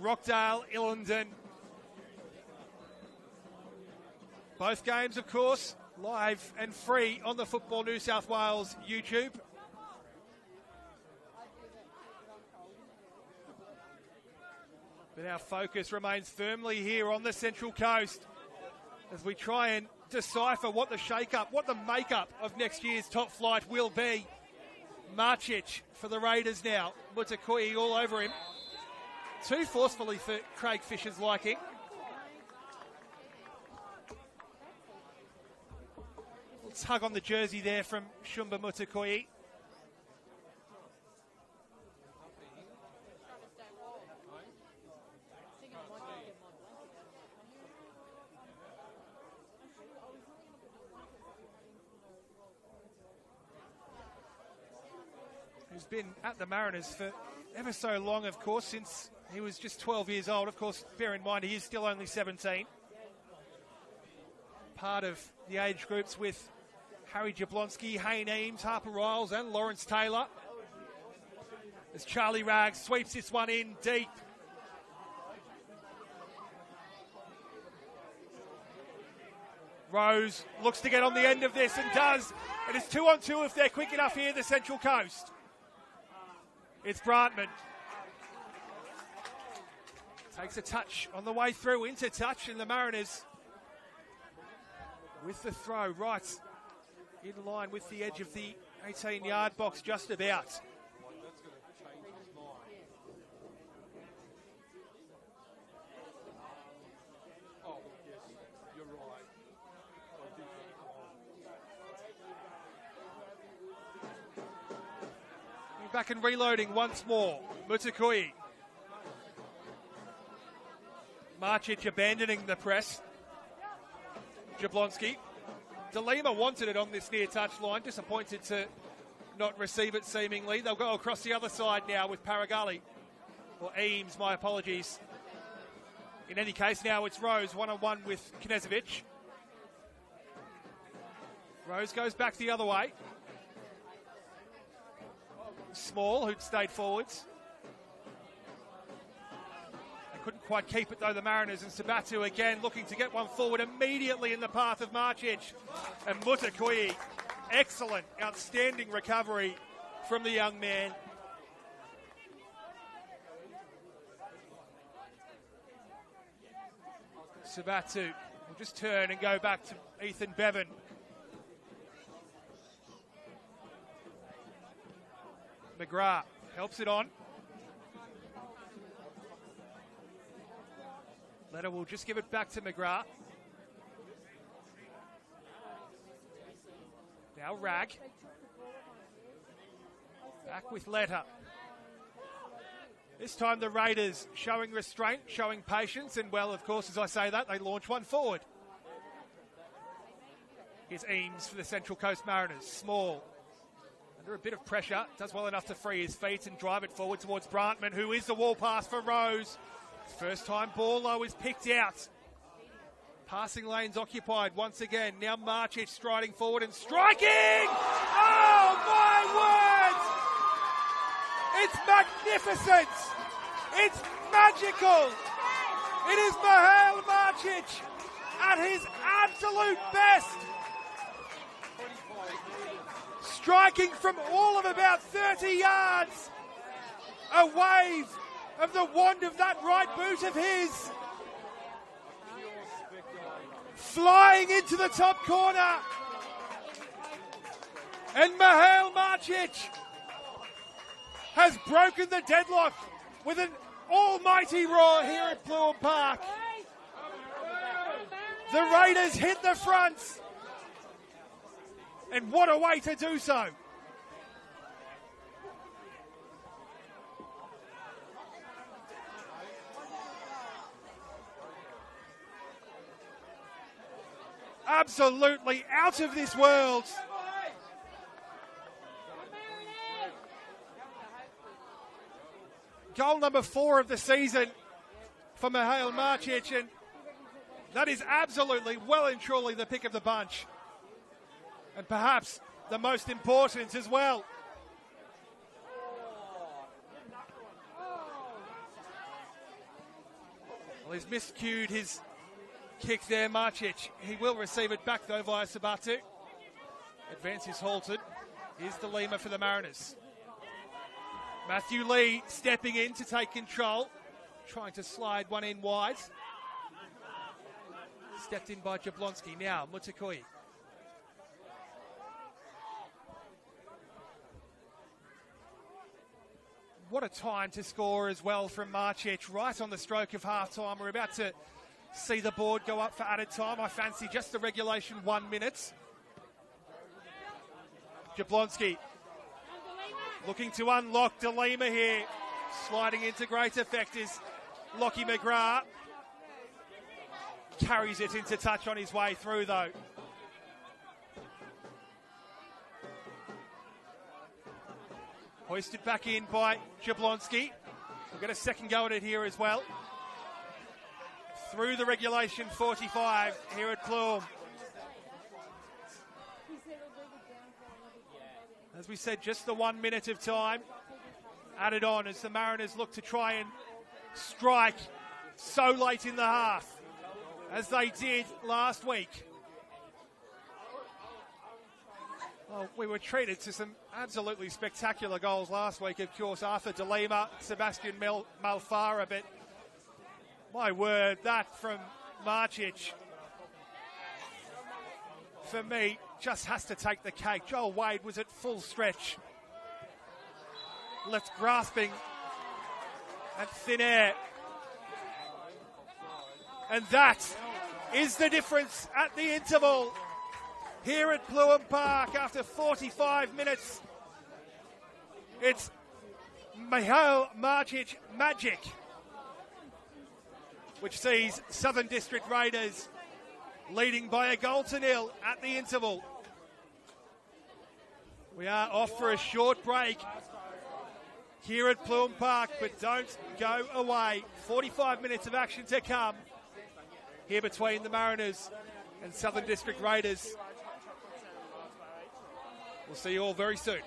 Rockdale Illendon. Both games, of course, live and free on the Football New South Wales YouTube. But our focus remains firmly here on the Central Coast as we try and decipher what the shake-up, what the makeup of next year's top flight will be. Marcic for the Raiders now. Mutakoi all over him. Too forcefully for Craig Fisher's liking. Little tug on the jersey there from Shumba Mutakoi. Who's been at the Mariners for ever so long, of course, since he was just 12 years old. Of course, bear in mind, he is still only 17. Part of the age groups with Harry Jablonski, Hayne Eames, Harper Riles and Lawrence Taylor. As Charlie Rags sweeps this one in deep. Rose looks to get on the end of this and does. And it's 2-on-2 if they're quick enough here, the Central Coast. It's Brantman. Takes a touch on the way through, into touch, and the Mariners with the throw right in line with the edge of the 18-yard box, just about. That's going to change his mind. Oh, yes, you're right. I did that. Back and reloading once more. Mutakoi. Marcic abandoning the press. Jablonski. DeLima wanted it on this near touch line. Disappointed to not receive it seemingly. They'll go across the other side now with Paragali. Or Eames, my apologies. In any case, now it's Rose, one-on-one with Knezovic. Rose goes back the other way. Small, who'd stayed forwards. They couldn't quite keep it though, the Mariners, and Sabatu again looking to get one forward immediately in the path of Marcic. And Mutakoi, excellent, outstanding recovery from the young man. Sabatu will just turn and go back to Ethan Bevan. McGrath helps it on. Letter will just give it back to McGrath. Now Rag. Back with Letter. This time the Raiders showing restraint, showing patience, and well, of course, as I say that, they launch one forward. Here's Eames for the Central Coast Mariners. Small. Under a bit of pressure, does well enough to free his feet and drive it forward towards Brantman, who is the wall pass for Rose. First time ball though is picked out. Passing lanes occupied once again. Now Marcic striding forward and striking! Oh my word! It's magnificent! It's magical! It is Mihail Marcic at his absolute best! Striking from all of about 30 yards. A wave of the wand of that right boot of his. Flying into the top corner. And Mihail Marcic has broken the deadlock with an almighty roar here at Bloor Park. The Raiders hit the fronts. And what a way to do so. Absolutely out of this world. Goal number 4 of the season for Mihail Marcic, and that is absolutely well and truly the pick of the bunch. And perhaps the most important as well. Well, he's miscued his kick there, Marcic. He will receive it back though via Sabatu. Advance is halted. Here's the Lima for the Mariners. Matthew Lee stepping in to take control. Trying to slide one in wide. Stepped in by Jablonski. Now, Mutakoi. What a time to score as well from Marcic, right on the stroke of half-time. We're about to see the board go up for added time. I fancy just the regulation 1 minute. Jablonski looking to unlock DeLima here. Sliding into great effect is Lockie McGrath. Carries it into touch on his way through though. Hoisted back in by Jablonski. We'll get a second go at it here as well. Through the regulation 45 here at Plume. As we said, just the 1 minute of time added on as the Mariners look to try and strike so late in the half as they did last week. Well, we were treated to some absolutely spectacular goals last week. Of course, Arthur DeLima, Sebastian Malfara, but my word, that from Marcic, for me, just has to take the cake. Joel Wade was at full stretch. Left grasping at thin air. And that is the difference at the interval here at Plume Park after 45 minutes. It's Mihail Marcic magic, which sees Southern District Raiders leading by a goal to nil at the interval. We are off for a short break here at Plume Park, but don't go away. 45 minutes of action to come here between the Mariners and Southern District Raiders. We'll see you all very soon.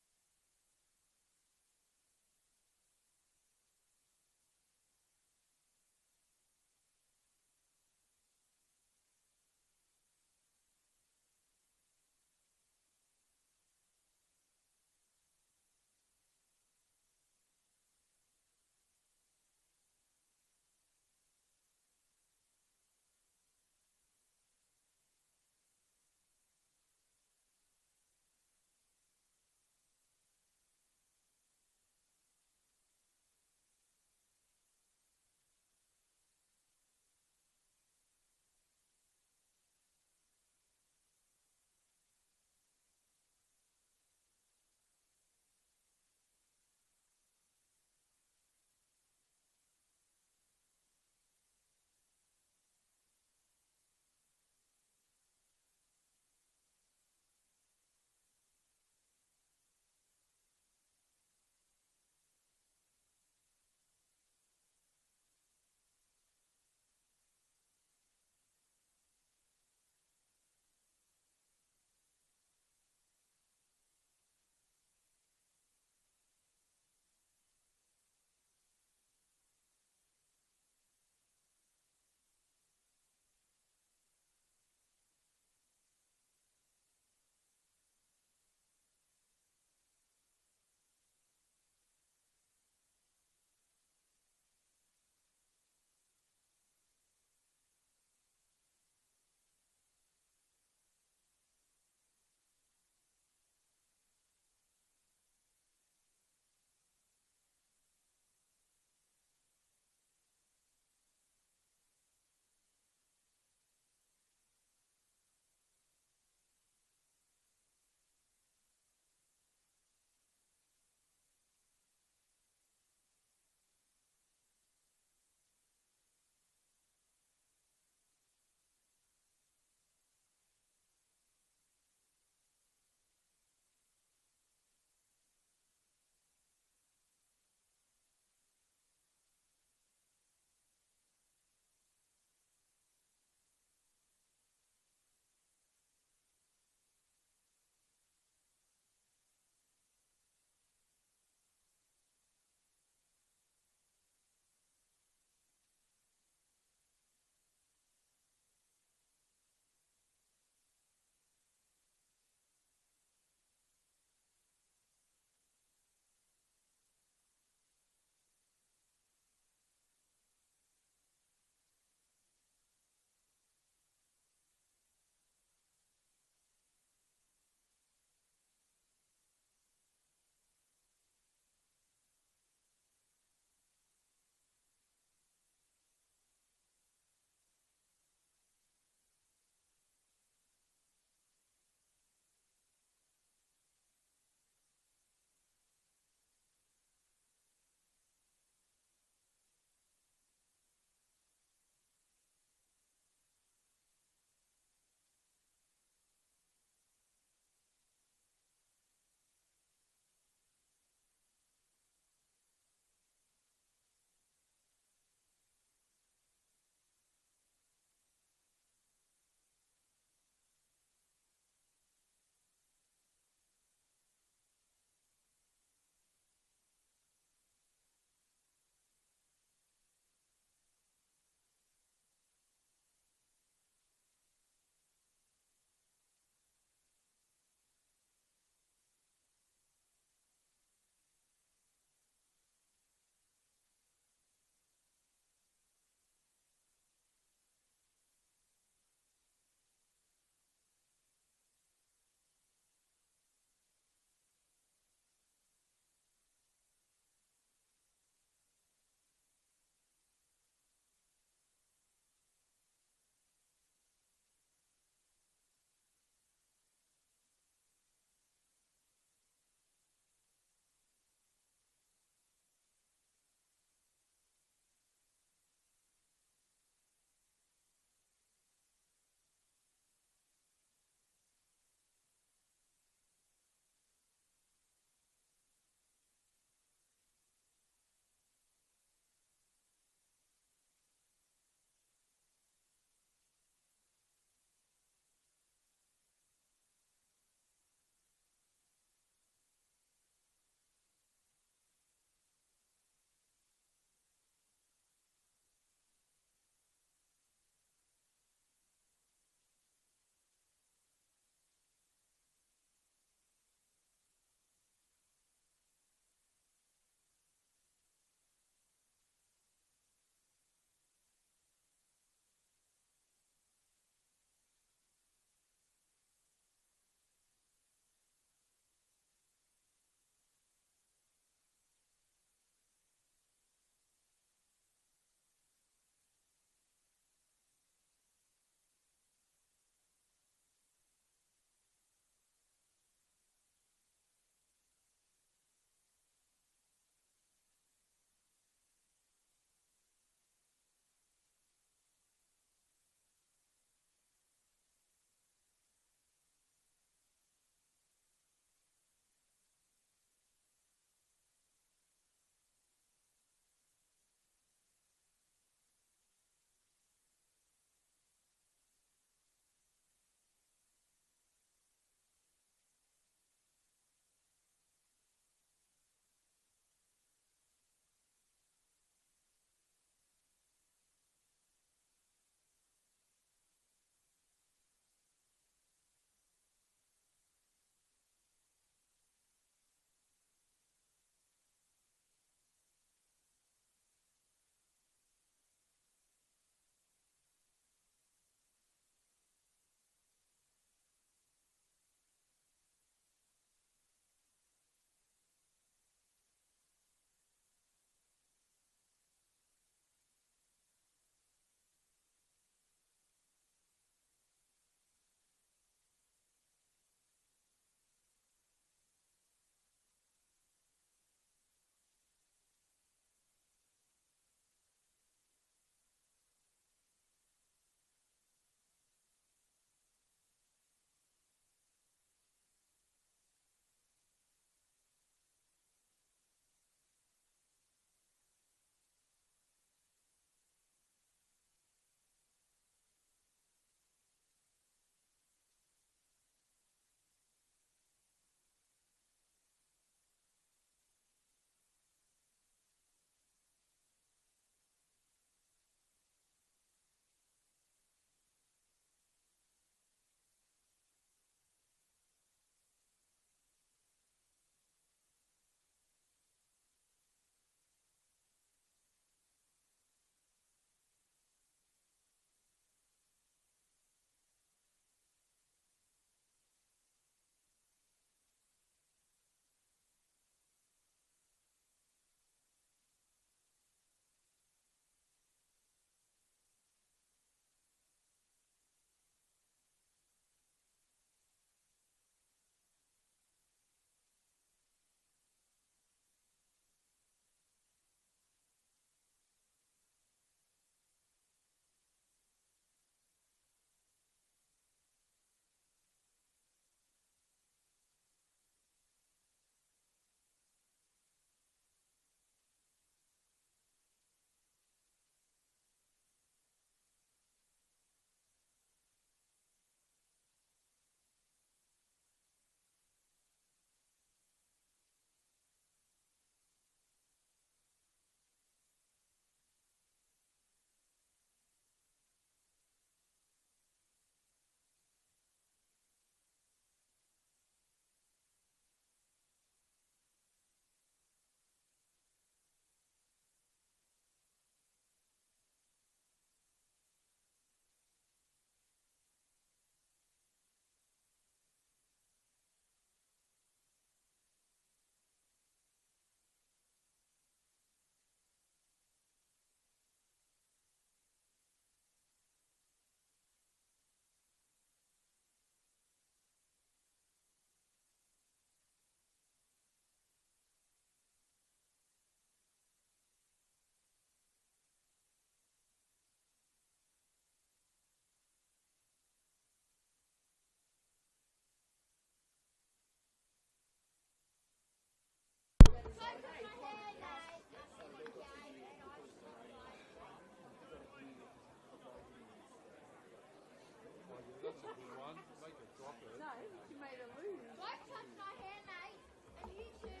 possible one. Make it drop it. No, she made a lose. Don't touch my hair, mate. And you too.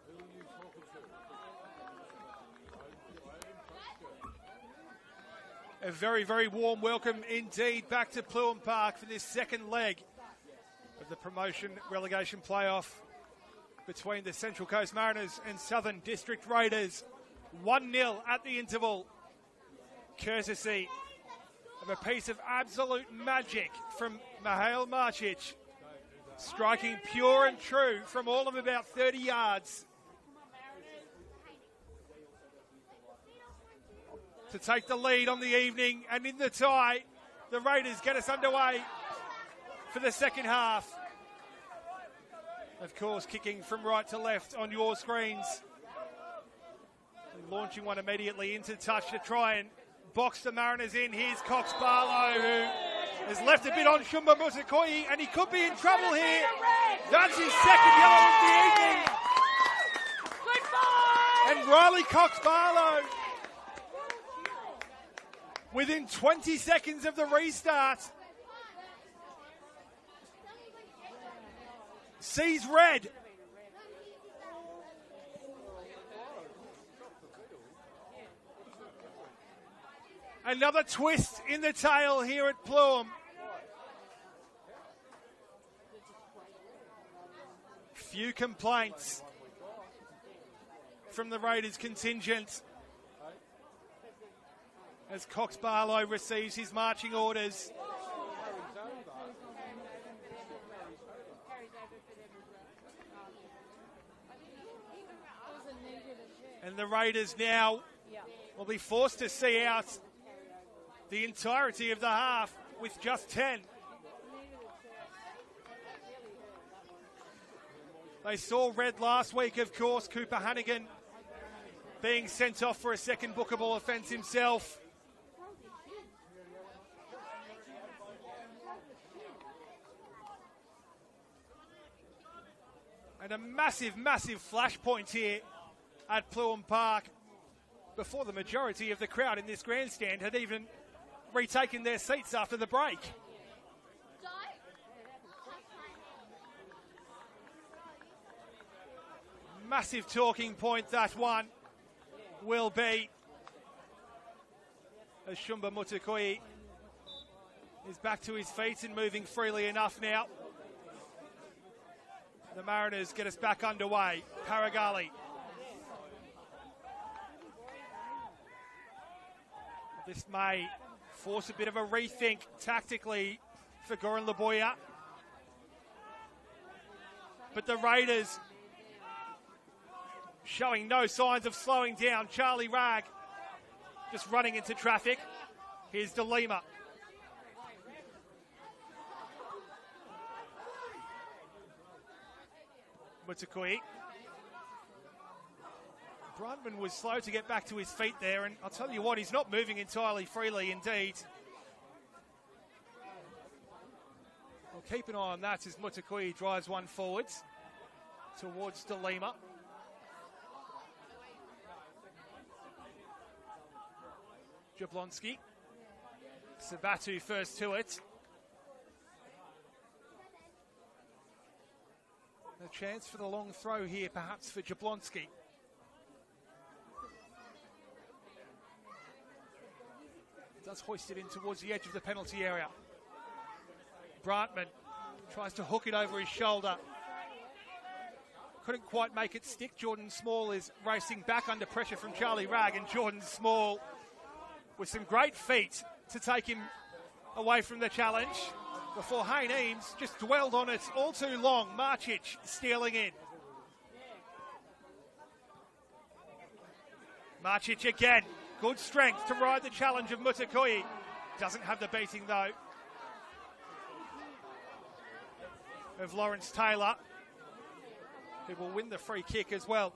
Who are you talking to? I haven't touched it. A very, very warm welcome indeed back to Pluham Park for this second leg of the promotion relegation playoff between the Central Coast Mariners and Southern District Raiders. 1-0 at the interval, courtesy of a piece of absolute magic from Mihail Marcic, striking pure and true from all of about 30 yards to take the lead on the evening. And in the tie, the Raiders get us underway for the second half. Of course, kicking from right to left on your screens. Launching one immediately into touch to try and box the Mariners in. Here's Cox Barlow, who has left a bit on Shumba Mutakoi, and he could be in trouble here. That's his second yellow of the evening. And Riley Cox Barlow, within 20 seconds of the restart, sees red. Another twist in the tail here at Pluham. Few complaints from the Raiders contingent as Cox Barlow receives his marching orders. And the Raiders now will be forced to see out the entirety of the half with just 10. They saw red last week, of course. Cooper Hannigan being sent off for a second bookable offence himself. And a massive, massive flashpoint here at Pluham Park before the majority of the crowd in this grandstand had even retaken their seats after the break. Massive talking point that one will be, as Shumba Mutakoi is back to his feet and moving freely enough now. The Mariners get us back underway. Paragali. This may force a bit of a rethink tactically for Goran Laboya. But the Raiders showing no signs of slowing down. Charlie Ragg just running into traffic. Here's De Lima. Mutakoi. Brundman was slow to get back to his feet there, and I'll tell you what, he's not moving entirely freely indeed. Well, keep an eye on that as Mutakoi drives one forwards towards De Lima. Jablonski. Sabatu first to it. A chance for the long throw here, perhaps, for Jablonski. Does hoist it in towards the edge of the penalty area. Brantman tries to hook it over his shoulder. Couldn't quite make it stick. Jordan Small is racing back under pressure from Charlie Ragg, and Jordan Small with some great feet to take him away from the challenge before Hayne Eames just dwelled on it all too long. Marcic stealing in. Marcic again. Good strength to ride the challenge of Mutakoi. Doesn't have the beating, though, of Lawrence Taylor, who will win the free kick as well.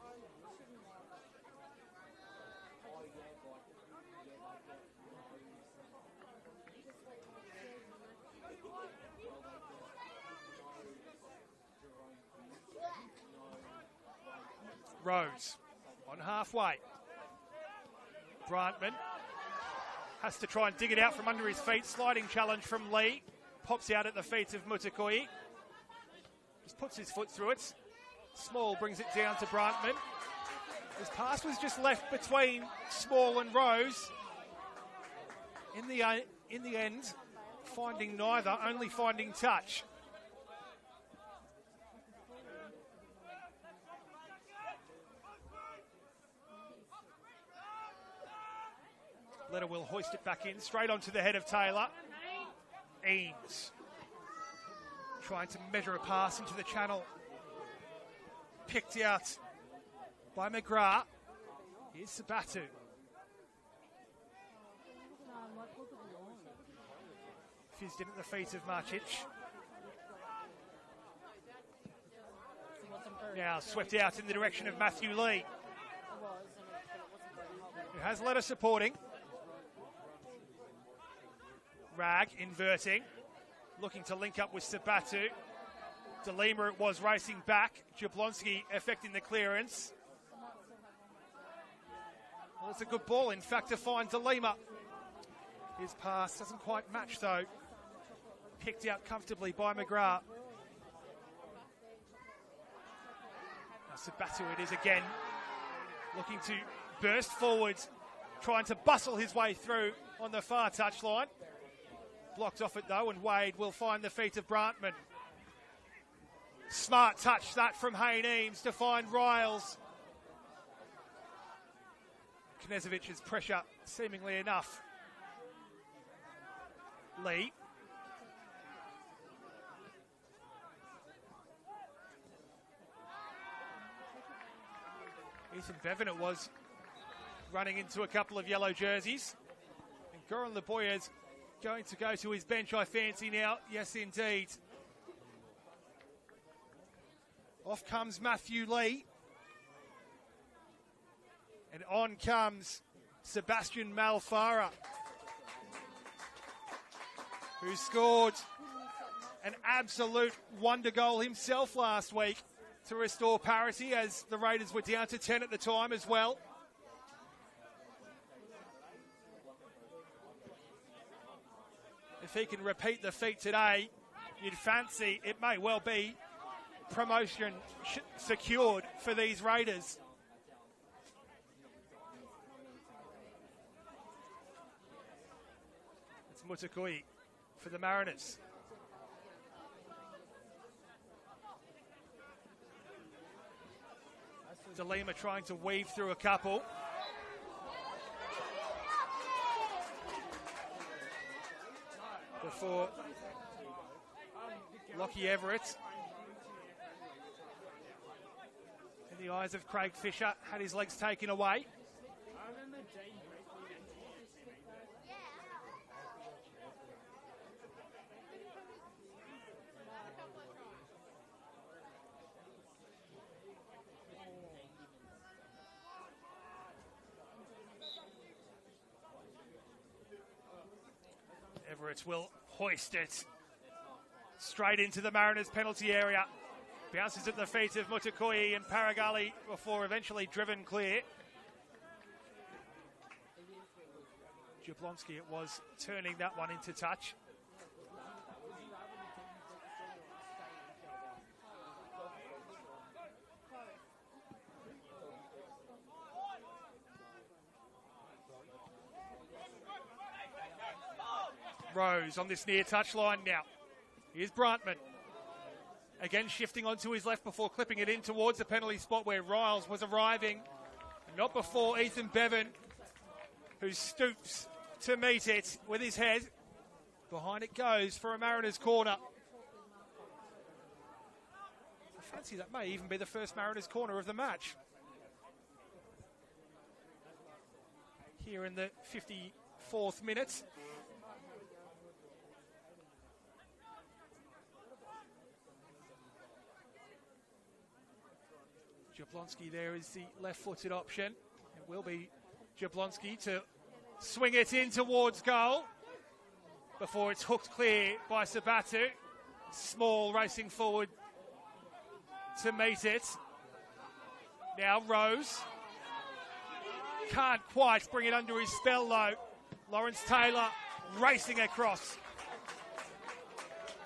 Rose on halfway. Brantman has to try and dig it out from under his feet. Sliding challenge from Lee. pops out at the feet of Mutakoi. Just puts his foot through it. Small brings it down to Brantman. His pass was just left between Small and Rose. In the end, finding neither, only finding touch. Letter will hoist it back in, straight onto the head of Taylor. Eames trying to measure a pass into the channel. Picked out by McGrath. Here's Sabatu. Fizzed in at the feet of Marcic. Now swept out in the direction of Matthew Lee, who has Letter supporting. Rag inverting, looking to link up with Sabatu. De Lima it was racing back. Jablonski effecting the clearance. Well, it's a good ball, in fact, to find De Lima. His pass doesn't quite match, though. Picked out comfortably by McGrath. Now Sabatu it is again, looking to burst forward, trying to bustle his way through on the far touchline. Blocked off it though, and Wade will find the feet of Brantman. Smart touch that from Hayne Eames to find Riles. Knezovic's pressure, seemingly enough. Lee. Ethan Bevan it was, running into a couple of yellow jerseys. And Goran Leboya's going to go to his bench, I fancy now. Yes, indeed. Off comes Matthew Lee. And on comes Sebastian Malfara, who scored an absolute wonder goal himself last week to restore parity, as the Raiders were down to 10 at the time as well. If he can repeat the feat today, you'd fancy it may well be promotion secured for these Raiders. It's Mutakoi for the Mariners. De Lima trying to weave through a couple. Before Lockie Everett, in the eyes of Craig Fisher, had his legs taken away. Everett will hoist it straight into the Mariners' penalty area. Bounces at the feet of Mutakoi and Paragali before eventually driven clear. Jablonski it was, turning that one into touch. Rose on this near touchline now. Here's Brantman. Again shifting onto his left before clipping it in towards the penalty spot where Riles was arriving. Not before Ethan Bevan, who stoops to meet it with his head. Behind it goes for a Mariners corner. I fancy that may even be the first Mariners corner of the match. Here in the 54th minute. Jablonski there is the left-footed option. It will be Jablonski to swing it in towards goal before it's hooked clear by Sabatu. Small racing forward to meet it. Now Rose. Can't quite bring it under his spell though. Lawrence Taylor racing across.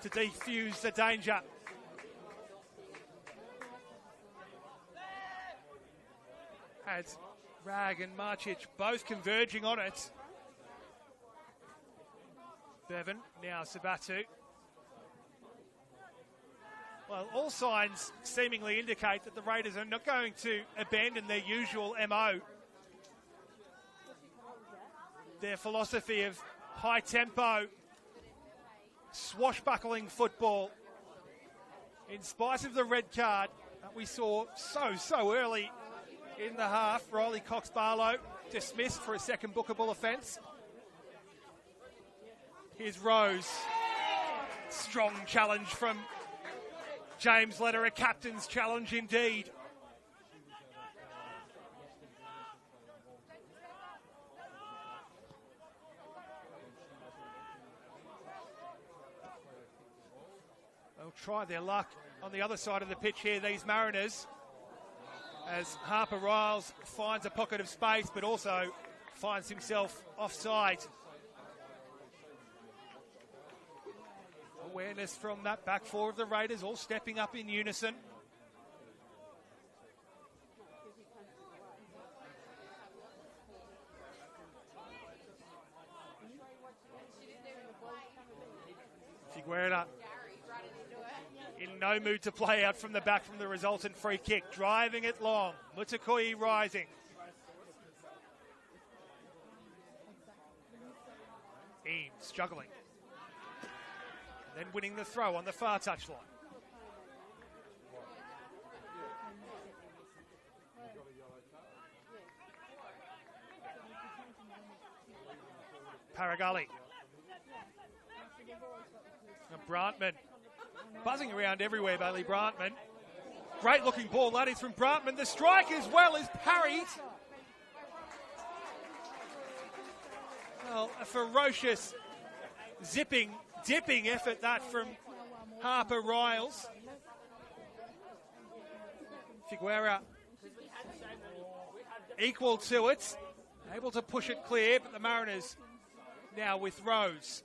to defuse the danger. As Rag and Marcic both converging on it. Bevan, now Sabatu. Well, all signs seemingly indicate that the Raiders are not going to abandon their usual MO. Their philosophy of high tempo, swashbuckling football. In spite of the red card that we saw so early in the half, Riley Cox-Barlow dismissed for a second bookable offence. Here's Rose. Strong challenge from James Letter, a captain's challenge indeed. They'll try their luck on the other side of the pitch here, these Mariners, as Harper Riles finds a pocket of space but also finds himself offside. Awareness from that back four of the Raiders, all stepping up in unison. Figueira in no mood to play out from the back from the resultant free kick, driving it long. Mutakoi rising. Eames struggling. Then winning the throw on the far touchline. Paragali. Brantman. Buzzing around everywhere, Bailey Brantman. Great looking ball, that is from Brantman. The strike as well is parried. Well, a ferocious, dipping effort that from Harper Riles. Figueira equal to it, able to push it clear, but the Mariners now with Rose.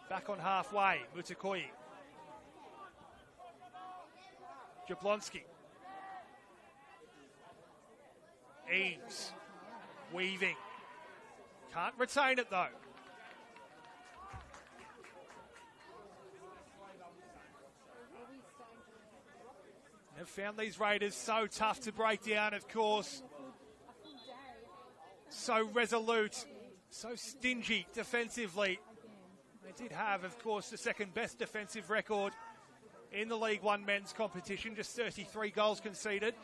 Back on halfway, Mutakoi. Jablonski. Eames. Weaving. Can't retain it though. They've found these Raiders so tough to break down, of course. So resolute, so stingy defensively. They did have, of course, the second best defensive record in the League One men's competition, just 33 goals conceded.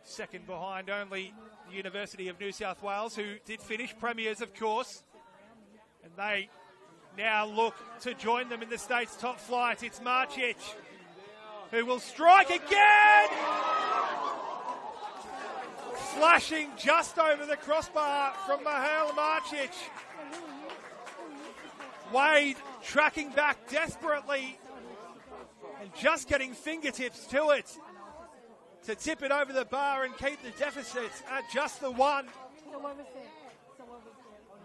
Second behind only the University of New South Wales, who did finish premiers, of course. And they now look to join them in the state's top flight. It's Marcic, who will strike again! Flashing just over the crossbar from Mihail Marcic. Wade tracking back desperately and just getting fingertips to it to tip it over the bar and keep the deficit at just the one.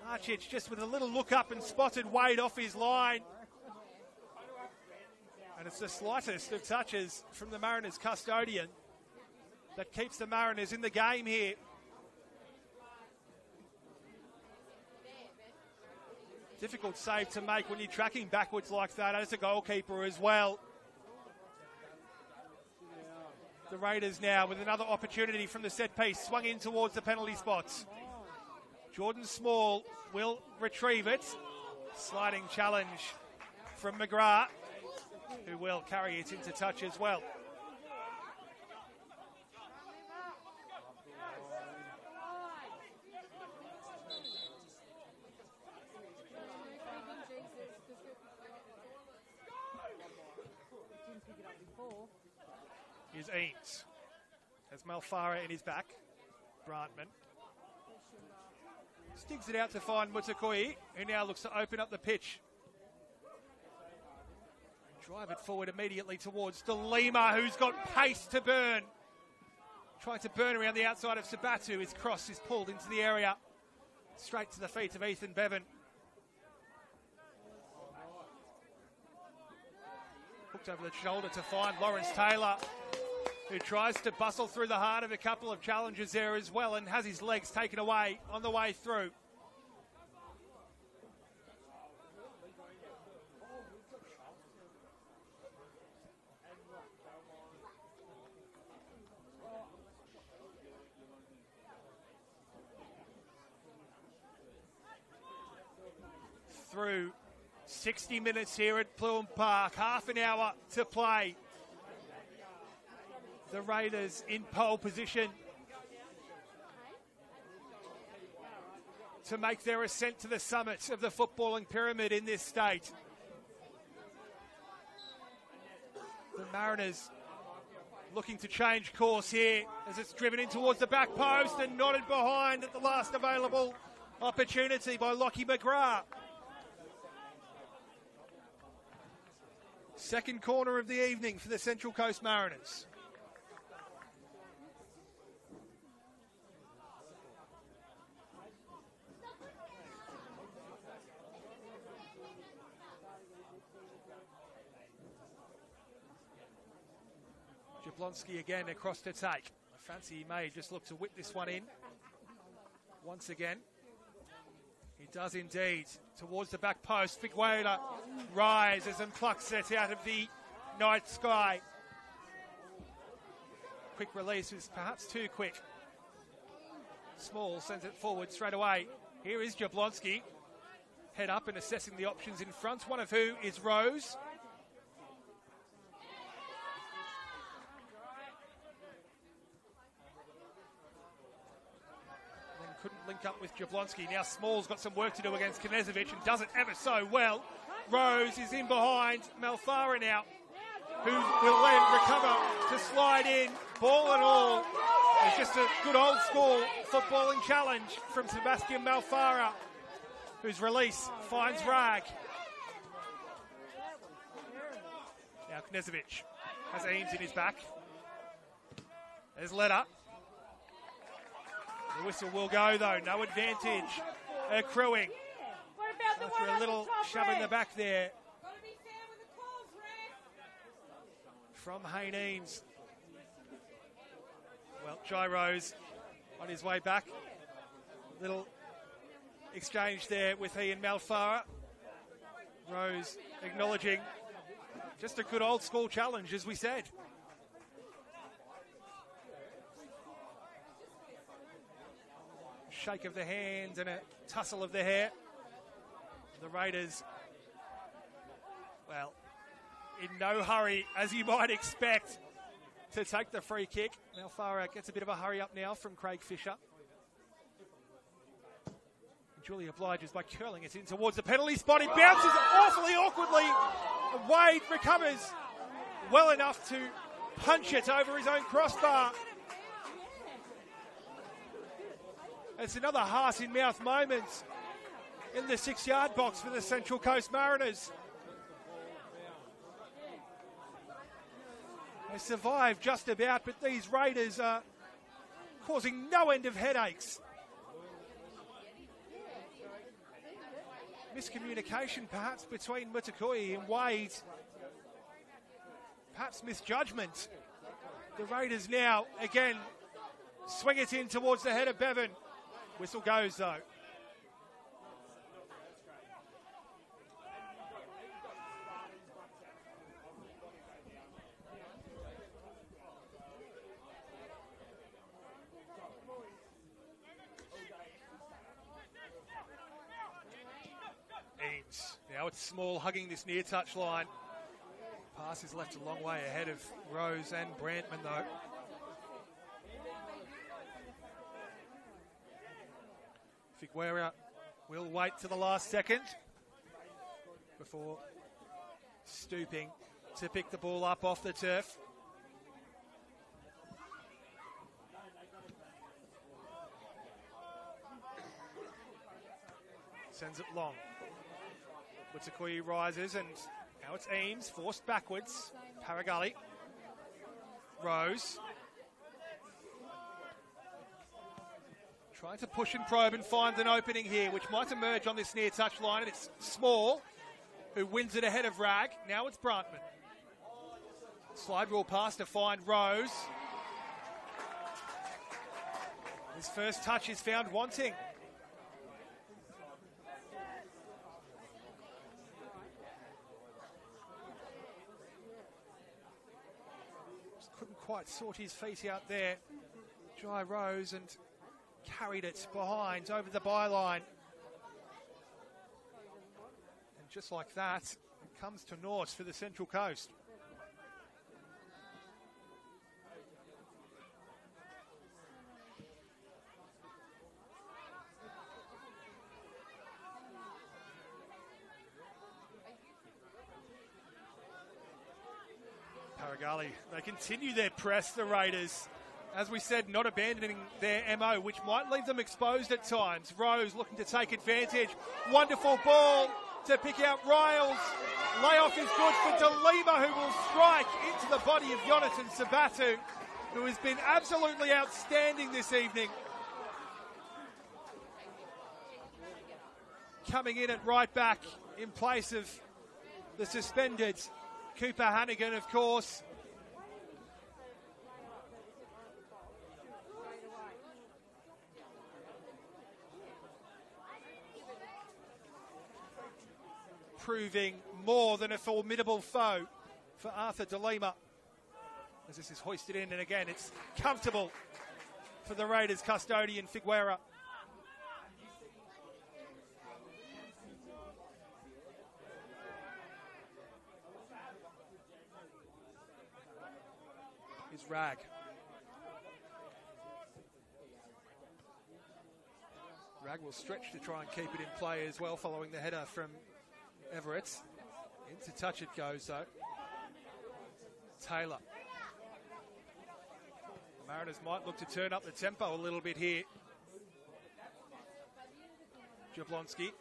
Marcic just with a little look up and spotted Wade off his line. And it's the slightest of touches from the Mariners custodian that keeps the Mariners in the game here. Difficult save to make when you're tracking backwards like that as a goalkeeper as well. The Raiders now with another opportunity from the set piece, swung in towards the penalty spots. Jordan Small will retrieve it. Sliding challenge from McGrath, who will carry it into touch as well. Here's Eames. Has Malfara in his back. Brantman sticks it out to find Mutakoi, who now looks to open up the pitch Drive it forward immediately towards DeLima, who's got pace to burn. Trying to burn around the outside of Sabatu. His cross is pulled into the area. Straight to the feet of Ethan Bevan. Hooked over the shoulder to find Lawrence Taylor, who tries to bustle through the heart of a couple of challenges there as well and has his legs taken away on the way through. Through 60 minutes here at Plume Park, half an hour to play. The Raiders in pole position to make their ascent to the summit of the footballing pyramid in this state. The Mariners looking to change course here as it's driven in towards the back post and nodded behind at the last available opportunity by Lockie McGrath. Second corner of the evening for the Central Coast Mariners. Jablonski again across to take. I fancy he may just look to whip this one in once again. He does indeed. Towards the back post, Figueira rises and plucks it out of the night sky. Quick release was perhaps too quick. Small sends it forward straight away. Here is Jablonski. Head up and assessing the options in front, one of who is Rose. Couldn't link up with Jablonski. Now Small's got some work to do against Knezovic and does it ever so well. Rose is in behind Malfara now, who will then recover to slide in, ball and all. It's just a good old school footballing challenge from Sebastian Malfara, whose release finds Rag. Now Knezovic has Eames in his back. There's Letta. The whistle will go though, no advantage accruing. After a little shove in the back there from Hayne Eames. Well, Gyros on his way back. Little exchange there with he and Malfara. Rose acknowledging just a good old school challenge, as we said. Shake of the hands and a tussle of the hair. The Raiders, well, in no hurry, as you might expect, to take the free kick. Malfara gets a bit of a hurry up now from Craig Fisher. Julie obliges by curling it in towards the penalty spot. It bounces awfully awkwardly. Wade recovers well enough to punch it over his own crossbar. It's another heart-in-mouth moment in the 6-yard box for the Central Coast Mariners. They survive just about, but these Raiders are causing no end of headaches. Miscommunication perhaps between Mutakoi and Wade. Perhaps misjudgment. The Raiders now, again, swing it in towards the head of Bevan. Whistle goes though. Eames. Now it's Small hugging this near touch line. Pass is left a long way ahead of Rose and Brandman though. Figueira will wait to the last second before stooping to pick the ball up off the turf. Sends it long. Mutakoi rises and Now it's Eames, forced backwards. Paragali. Rose. Trying to push and probe and find an opening here, which might emerge on this near touch line. And it's Small who wins it ahead of Rag. Now it's Brantman. Slide rule pass to find Rose. His first touch is found wanting. Just couldn't quite sort his feet out there. Jai Rose, and carried it behind over the byline. And just like that, it comes to naught for the Central Coast. Paragali, they continue their press, the Raiders. As we said, not abandoning their MO, which might leave them exposed at times. Rose looking to take advantage. Wonderful ball to pick out Riles. Layoff is good for DeLima, who will strike into the body of Jonathan Sabatu, who has been absolutely outstanding this evening. Coming in at right back in place of the suspended Cooper Hannigan, of course. Proving more than a formidable foe for Arthur DeLima. As this is hoisted in, and again, it's comfortable for the Raiders custodian, Figuera. Is Rag. Rag will stretch to try and keep it in play as well, following the header from Everett. Into touch it goes, though. Taylor. The Mariners might look to turn up the tempo a little bit here. Jablonski.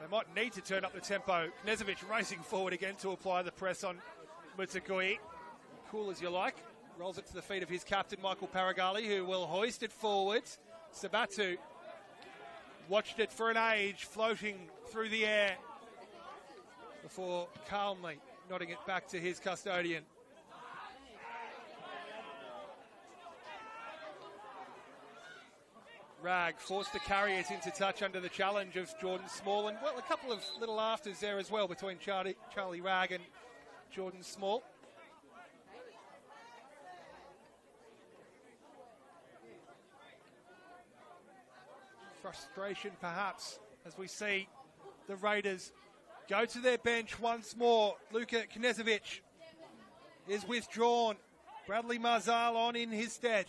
They might need to turn up the tempo. Knezovic racing forward again to apply the press on Mutakui. Cool as you like. Rolls it to the feet of his captain, Michael Paragali, who will hoist it forward. Sabatu watched it for an age, floating through the air before calmly nodding it back to his custodian. Rag forced to carry it into touch under the challenge of Jordan Small, and well, a couple of little afters there as well between Charlie Rag and Jordan Small. Frustration perhaps as we see the Raiders go to their bench once more. Luka Knezovic is withdrawn. Bradley Marzal on in his stead.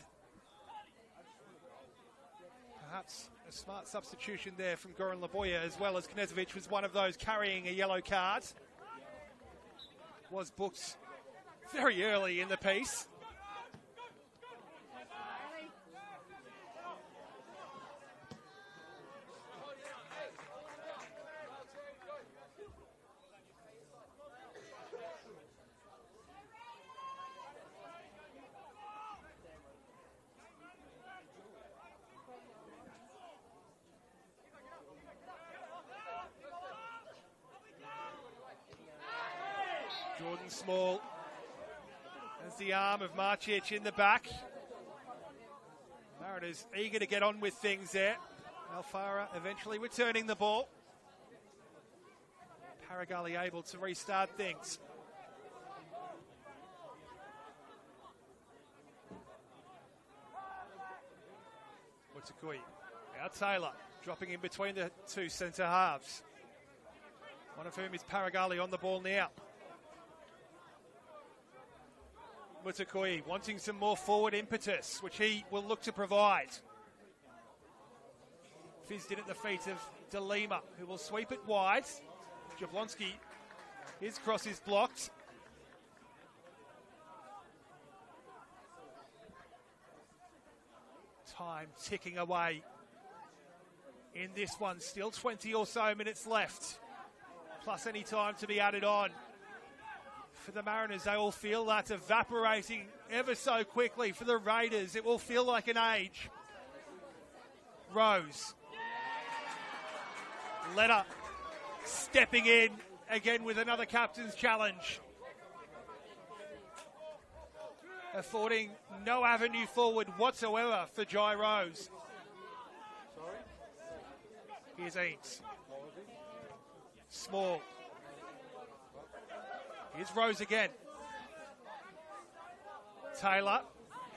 Perhaps a smart substitution there from Goran Laboya, as well as Knezovic was one of those carrying a yellow card. Was booked very early in the piece. Jordan Small as the arm of Marcic in the back. Mariners eager to get on with things there. Alfara eventually returning the ball. Paragali able to restart things. Mutakui. Now Taylor dropping in between the two centre halves. One of whom is Paragali on the ball now. Mutakui wanting some more forward impetus, which he will look to provide. Fizzed in at the feet of DeLima, who will sweep it wide. Jablonski, his cross is blocked. Time ticking away in this one. Still 20 or so minutes left. plus any time to be added on. For the Mariners, they will feel that evaporating ever so quickly. For the Raiders, it will feel like an age. Rose. Letter stepping in again with another captain's challenge. Affording no avenue forward whatsoever for Jai Rose. Here's Eames. Small. Here's Rose again. Taylor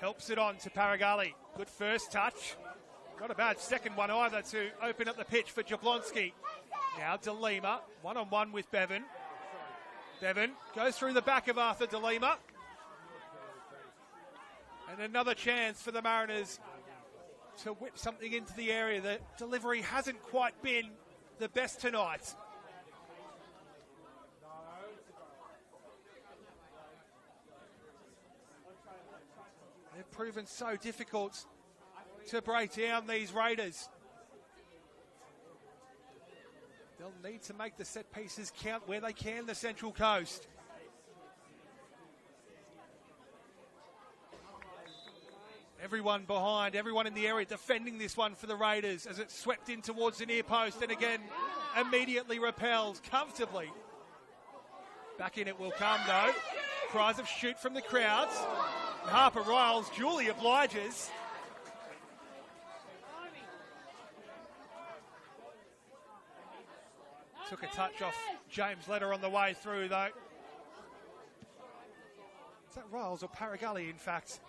helps it on to Paragali. Good first touch. Not a bad second one either to open up the pitch for Jablonski. Now DeLima, one-on-one with Bevan. Bevan goes through the back of Arthur DeLima. And another chance for the Mariners to whip something into the area. The delivery hasn't quite been the best tonight. They've proven so difficult to break down, these Raiders. They'll need to make the set pieces count where they can, the Central Coast. Everyone behind, everyone in the area defending this one for the Raiders as it's swept in towards the near post and again immediately repelled comfortably. Back in it will come though. Cries of shoot from the crowds. And Harper Riles duly obliges. Took a touch off James Letter on the way through though. Is that Riles or Paragali in fact?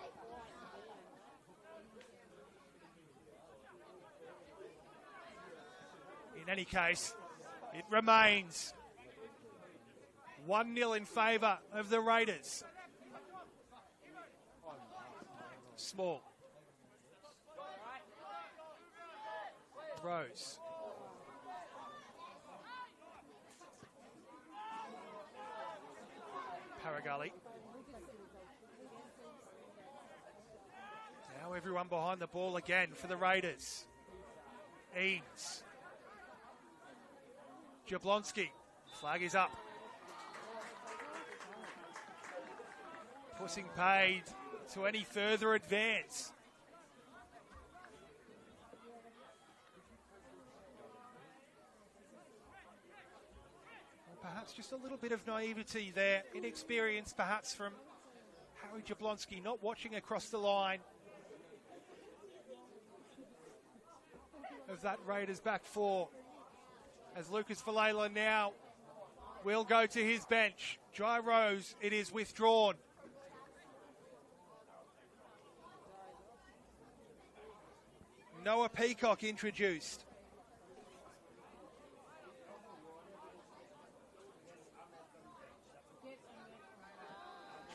In any case, it remains 1-0 in favour of the Raiders. Small. Rose. Paragali. Now everyone behind the ball again for the Raiders. Eames. Jablonski. Flag is up. Pushing paid to any further advance. Perhaps just a little bit of naivety there, inexperience perhaps from Harry Jablonski, not watching across the line of that Raiders back four. As Lucas Valela now will go to his bench. Jai Rose, it is withdrawn. Noah Peacock introduced.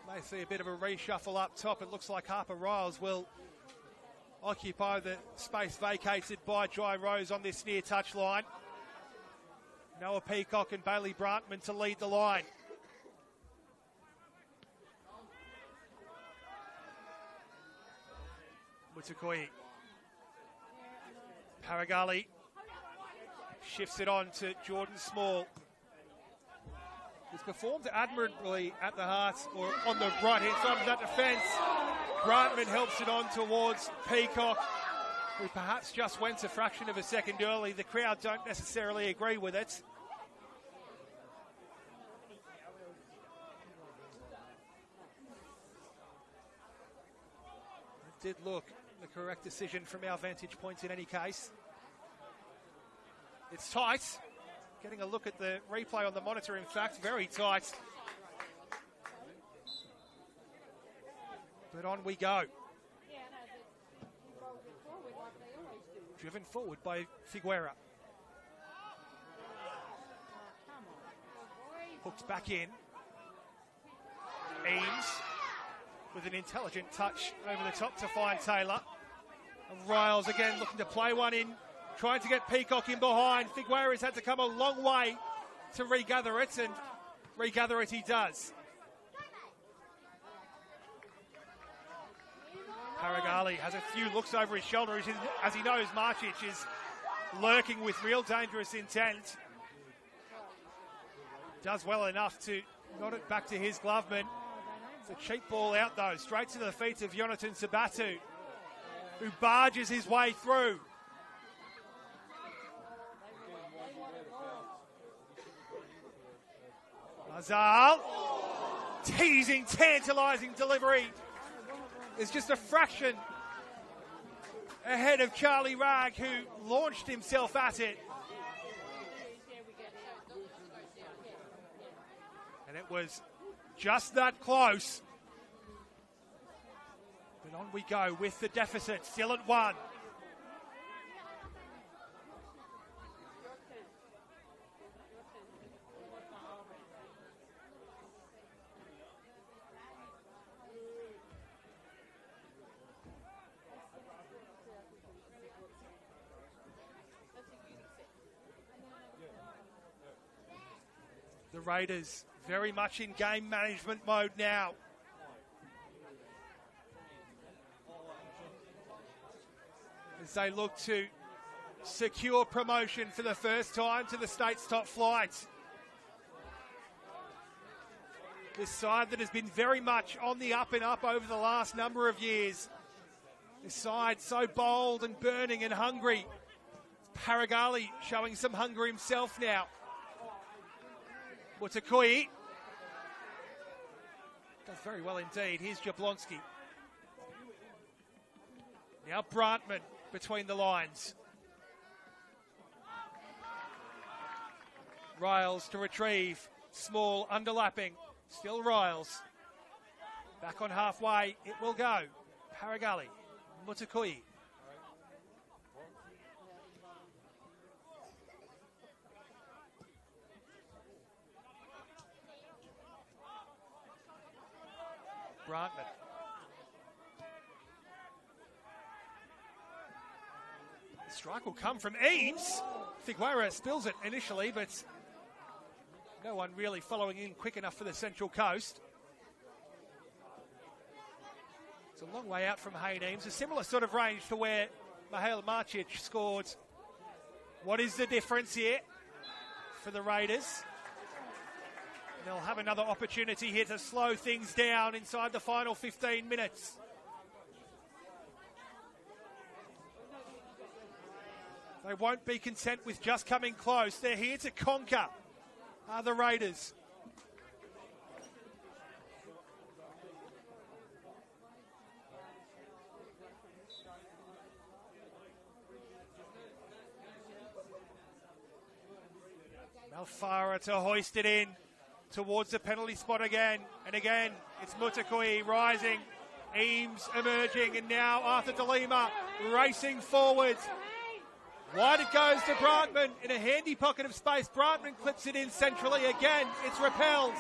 May see a bit of a reshuffle up top. It looks like Harper Riles will occupy the space vacated by Jai Rose on this near touch line. Noah Peacock and Bailey Brantman to lead the line. Mutukoi. Paragali shifts it on to Jordan Small. He's performed admirably at the heart or on the right-hand side of that defence. Brantman helps it on towards Peacock, who perhaps just went a fraction of a second early. The crowd don't necessarily agree with it. It did look the correct decision from our vantage point in any case. It's tight. Getting a look at the replay on the monitor, in fact, very tight. But on we go. Driven forward by Figuera. Hooked back in. Eames with an intelligent touch over the top to find Taylor. And Riles again looking to play one in, trying to get Peacock in behind. Figuera's had to come a long way to regather it, and regather it he does. Paragali has a few looks over his shoulder as he knows Marcic is lurking with real dangerous intent. Does well enough to nod it back to his gloveman. It's a cheap ball out though, straight to the feet of Jonathan Sabatu, who barges his way through. Mazal, teasing, tantalising delivery. Is just a fraction ahead of Charlie Ragg, who launched himself at it. And it was just that close. But on we go with the deficit, still at 1. The Raiders very much in game management mode now. As they look to secure promotion for the first time to the state's top flight. This side that has been very much on the up and up over the last number of years. This side so bold and burning and hungry. Paragali showing some hunger himself now. Mutakui does very well indeed. Here's Jablonski. Now Brantman between the lines. Riles to retrieve. Small underlapping. Still Riles. Back on halfway. It will go. Paragali. Mutakui. Brantman. The strike will come from Eames. Figueroa spills it initially, but no one really following in quick enough for the Central Coast. It's a long way out from Hayne Eames. A similar sort of range to where Mihail Marcic scored. What is the difference here for the Raiders? They'll have another opportunity here to slow things down inside the final 15 minutes. They won't be content with just coming close. They're here to conquer, are the Raiders. Malfara to hoist it in towards the penalty spot again. And again, it's Mutakui rising. Eames emerging. And now Arthur DeLima racing forwards. Wide it goes to Brantman in a handy pocket of space. Brantman clips it in centrally again. It's repelled.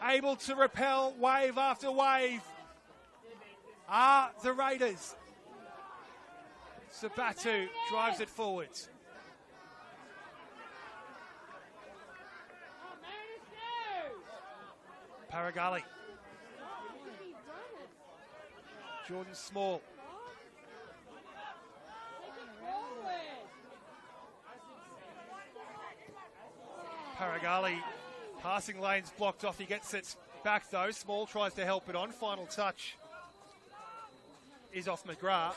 Able to repel wave after wave are the Raiders. Sabatu drives it forwards. Paragali. Jordan Small. Paragali. Passing lanes blocked off. He gets it back though. Small tries to help it on. Final touch is off McGrath.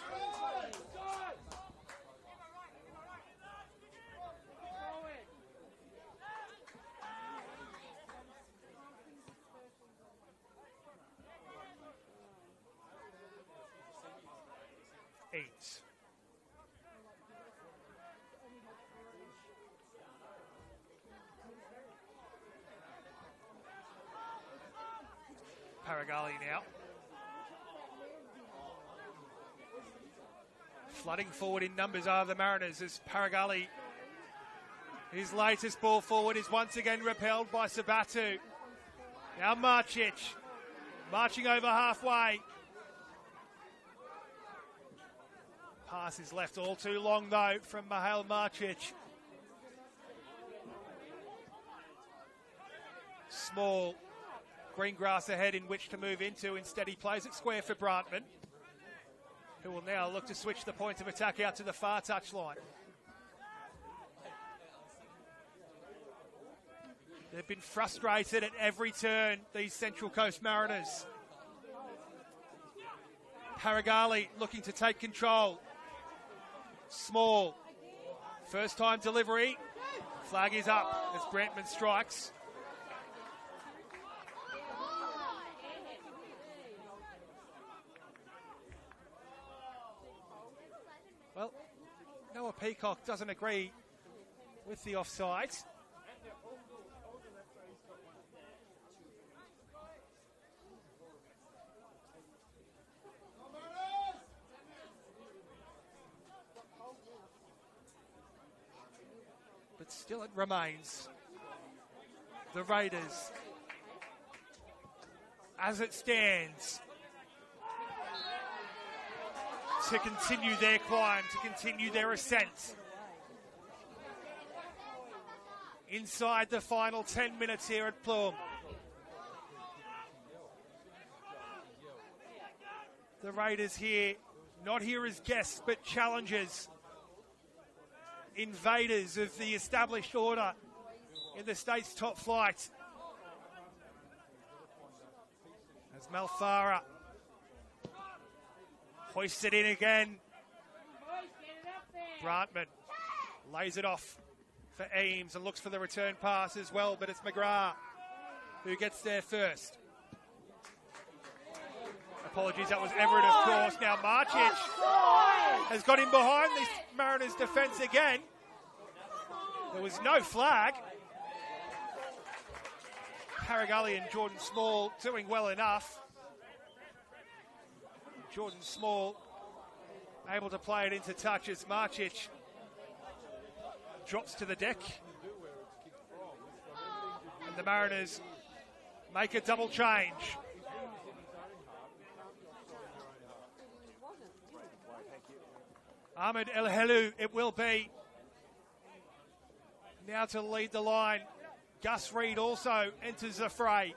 Paragali now. Flooding forward in numbers are the Mariners as Paragali, his latest ball forward, is once again repelled by Sabatu. Now Marcic marching over halfway. Pass is left all too long though from Mihail Marcic. Small. Green grass ahead in which to move into. Instead he plays it square for Brantman. who will now look to switch the point of attack out to the far touchline. They've been frustrated at every turn, these Central Coast Mariners. Paragali looking to take control. Small. First time delivery. Flag is up as Brantman strikes. Well, Noah Peacock doesn't agree with the offside. But still it remains the Raiders, as it stands, to continue their climb, to continue their ascent. Inside the final 10 minutes here at Plume. The Raiders here, not here as guests, but challengers. Invaders of the established order in the state's top flight. As Malfara hoists it in again. Brantman lays it off for Eames and looks for the return pass as well, but it's McGrath who gets there first. Apologies, that was Everett, of course. Now Marchich has got him behind this Mariners defence again. There was no flag. Paragali and Jordan Small doing well enough. Jordan Small able to play it into touch as Marchich drops to the deck. And the Mariners make a double change. Ahmed El Helou, it will be. Now to lead the line. Gus Reid also enters the fray.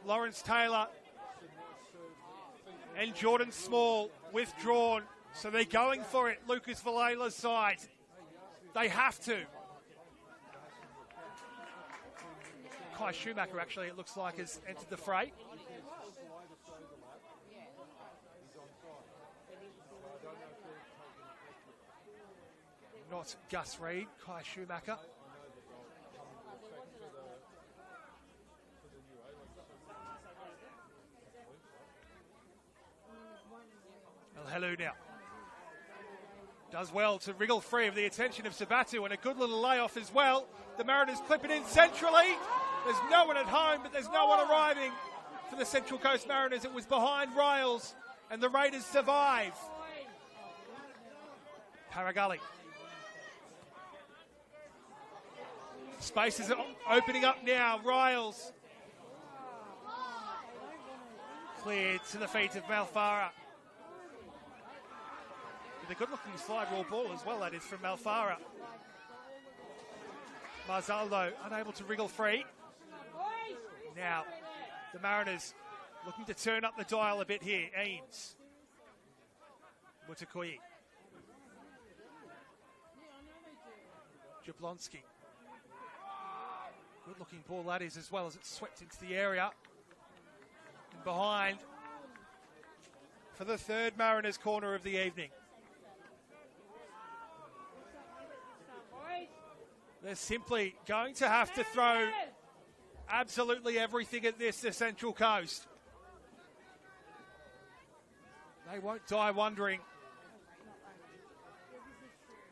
Lawrence Taylor and Jordan Small withdrawn. So they're going for it, Lucas Valela's side. They have to. Kai Schumacher, actually, it looks like, has entered the fray. Not Gus Reid, Kai Schumacher. El Helou now does well to wriggle free of the attention of Sabatu, and a good little layoff as well. The Mariners clip it in centrally. There's no one at home, but there's no one arriving for the Central Coast Mariners. It was behind rails, and the Raiders survive. Paragali. Space is opening up now. Riles cleared to the feet of Malfara. With a good-looking slide raw ball as well, that is, from Malfara. Marzaldo unable to wriggle free. Now, the Mariners looking to turn up the dial a bit here. Eames. Mutakoyi. Jablonski. Good-looking ball that is, as well as it's swept into the area. And behind for the third Mariners corner of the evening. They're simply going to have to throw absolutely everything at this, the Central Coast. They won't die wondering.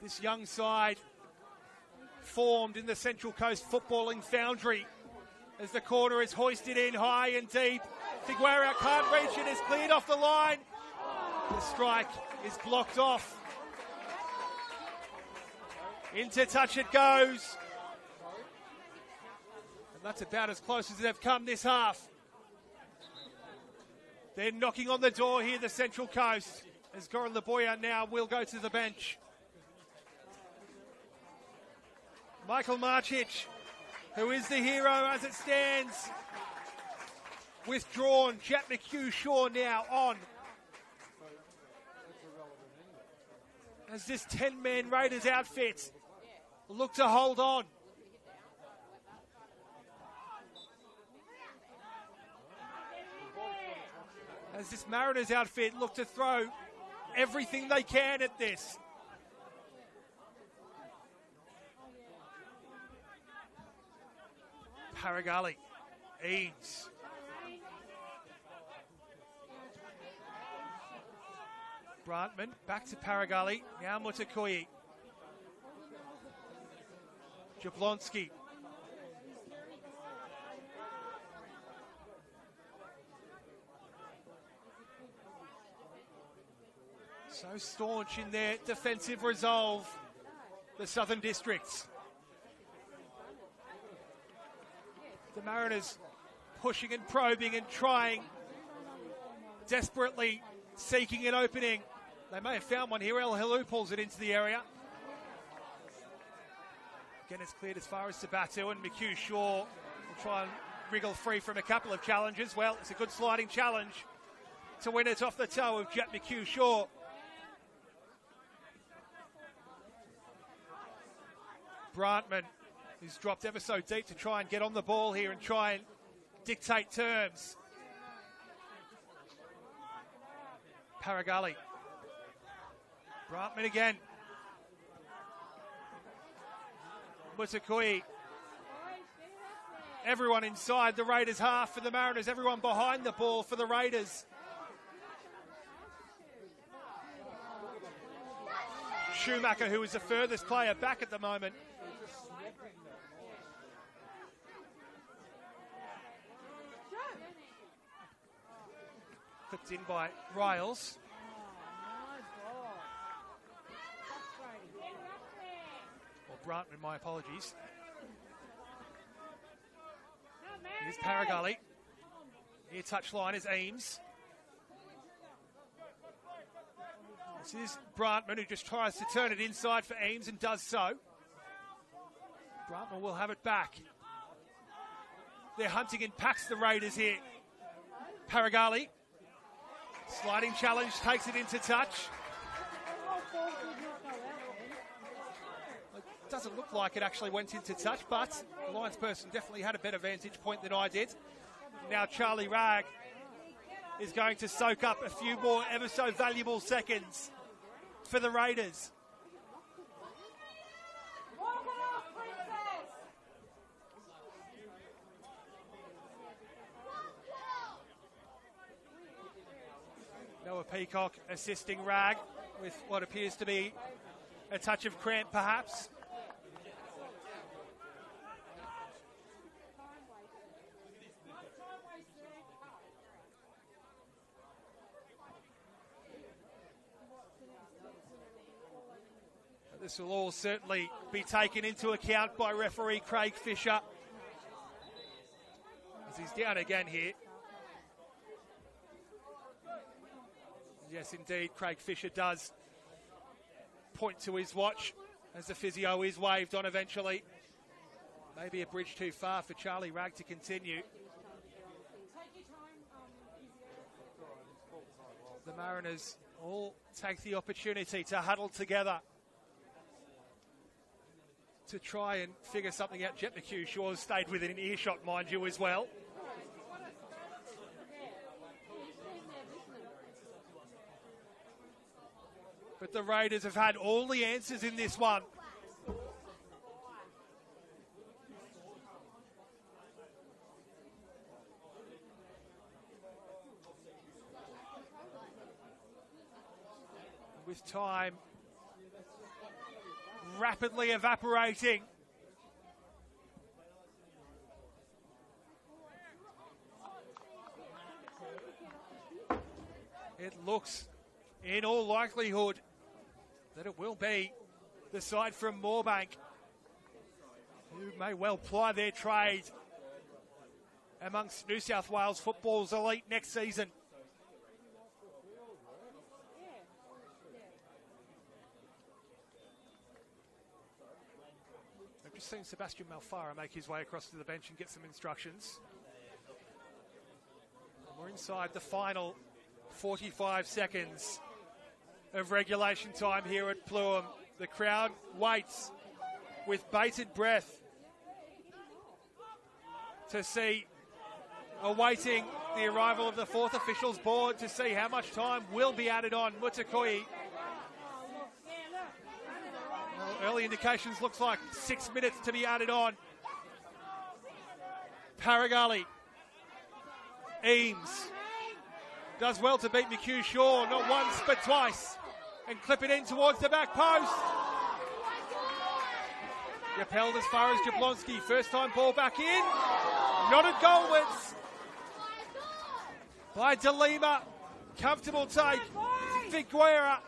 This young side formed in the Central Coast footballing foundry as the corner is hoisted in high and deep. Figueroa can't reach it, it's cleared off the line. The strike is blocked off. Into touch it goes. And that's about as close as they've come this half. They're knocking on the door here, the Central Coast, as Goran Laboya now will go to the bench. Michael Marchich, who is the hero as it stands, withdrawn. Jet McHugh Shaw now on as this 10-man Raiders outfit look to hold on. As this Mariners outfit look to throw everything they can at this. Paragali, Eames. Brantman back to Paragali, now Mutakui. Jablonski. So staunch in their defensive resolve, the Southern Districts. The Mariners pushing and probing and trying, desperately seeking an opening. They may have found one here. El Hilu pulls it into the area. Again, it's cleared as far as Sabatu, and McHugh Shaw will try and wriggle free from a couple of challenges. Well, it's a good sliding challenge to win it off the toe of Jet McHugh Shaw. Brantman, who's dropped ever so deep to try and get on the ball here and try and dictate terms. Paragali. Brantman again. Mutakui. Everyone inside the Raiders half for the Mariners. Everyone behind the ball for the Raiders. Schumacher, who is the furthest player back at the moment. Clipped in by Riles. Or Brantman, my apologies. Here's Paragali. Near touchline is Eames. This is Brantman, who just tries to turn it inside for Eames and does so. Brantman will have it back. They're hunting in packs, the Raiders here. Paragali. Sliding challenge, takes it into touch. It doesn't look like it actually went into touch, but the Lions person definitely had a better vantage point than I did. Now Charlie Ragg is going to soak up a few more ever so valuable seconds for the Raiders. Noah Peacock assisting Ragg with what appears to be a touch of cramp, perhaps. This will all certainly be taken into account by referee Craig Fisher, as he's down again here. Yes, indeed, Craig Fisher does point to his watch as the physio is waved on eventually. Maybe a bridge too far for Charlie Ragg to continue. The Mariners all take the opportunity to huddle together to try and figure something out. Jet McHugh Shaw's stayed within earshot, mind you, as well. But the Raiders have had all the answers in this one. With time rapidly evaporating, it looks, in all likelihood, that it will be the side from Moorebank who may well ply their trade amongst New South Wales football's elite next season. I've just seen Sebastian Malfara make his way across to the bench and get some instructions. And we're inside the final 45 seconds of regulation time here at Pluham. The crowd waits with bated breath to see, awaiting the arrival of the fourth officials board to see how much time will be added on. Mutakoi. Well, early indications looks like 6 minutes to be added on. Paragali. Eames does well to beat McHugh Shaw, not once but twice, and clip it in towards the back post. Yapelled as far as Jablonski. First time ball back in. Not at goalwards. By De Lima. Comfortable take. Figuera.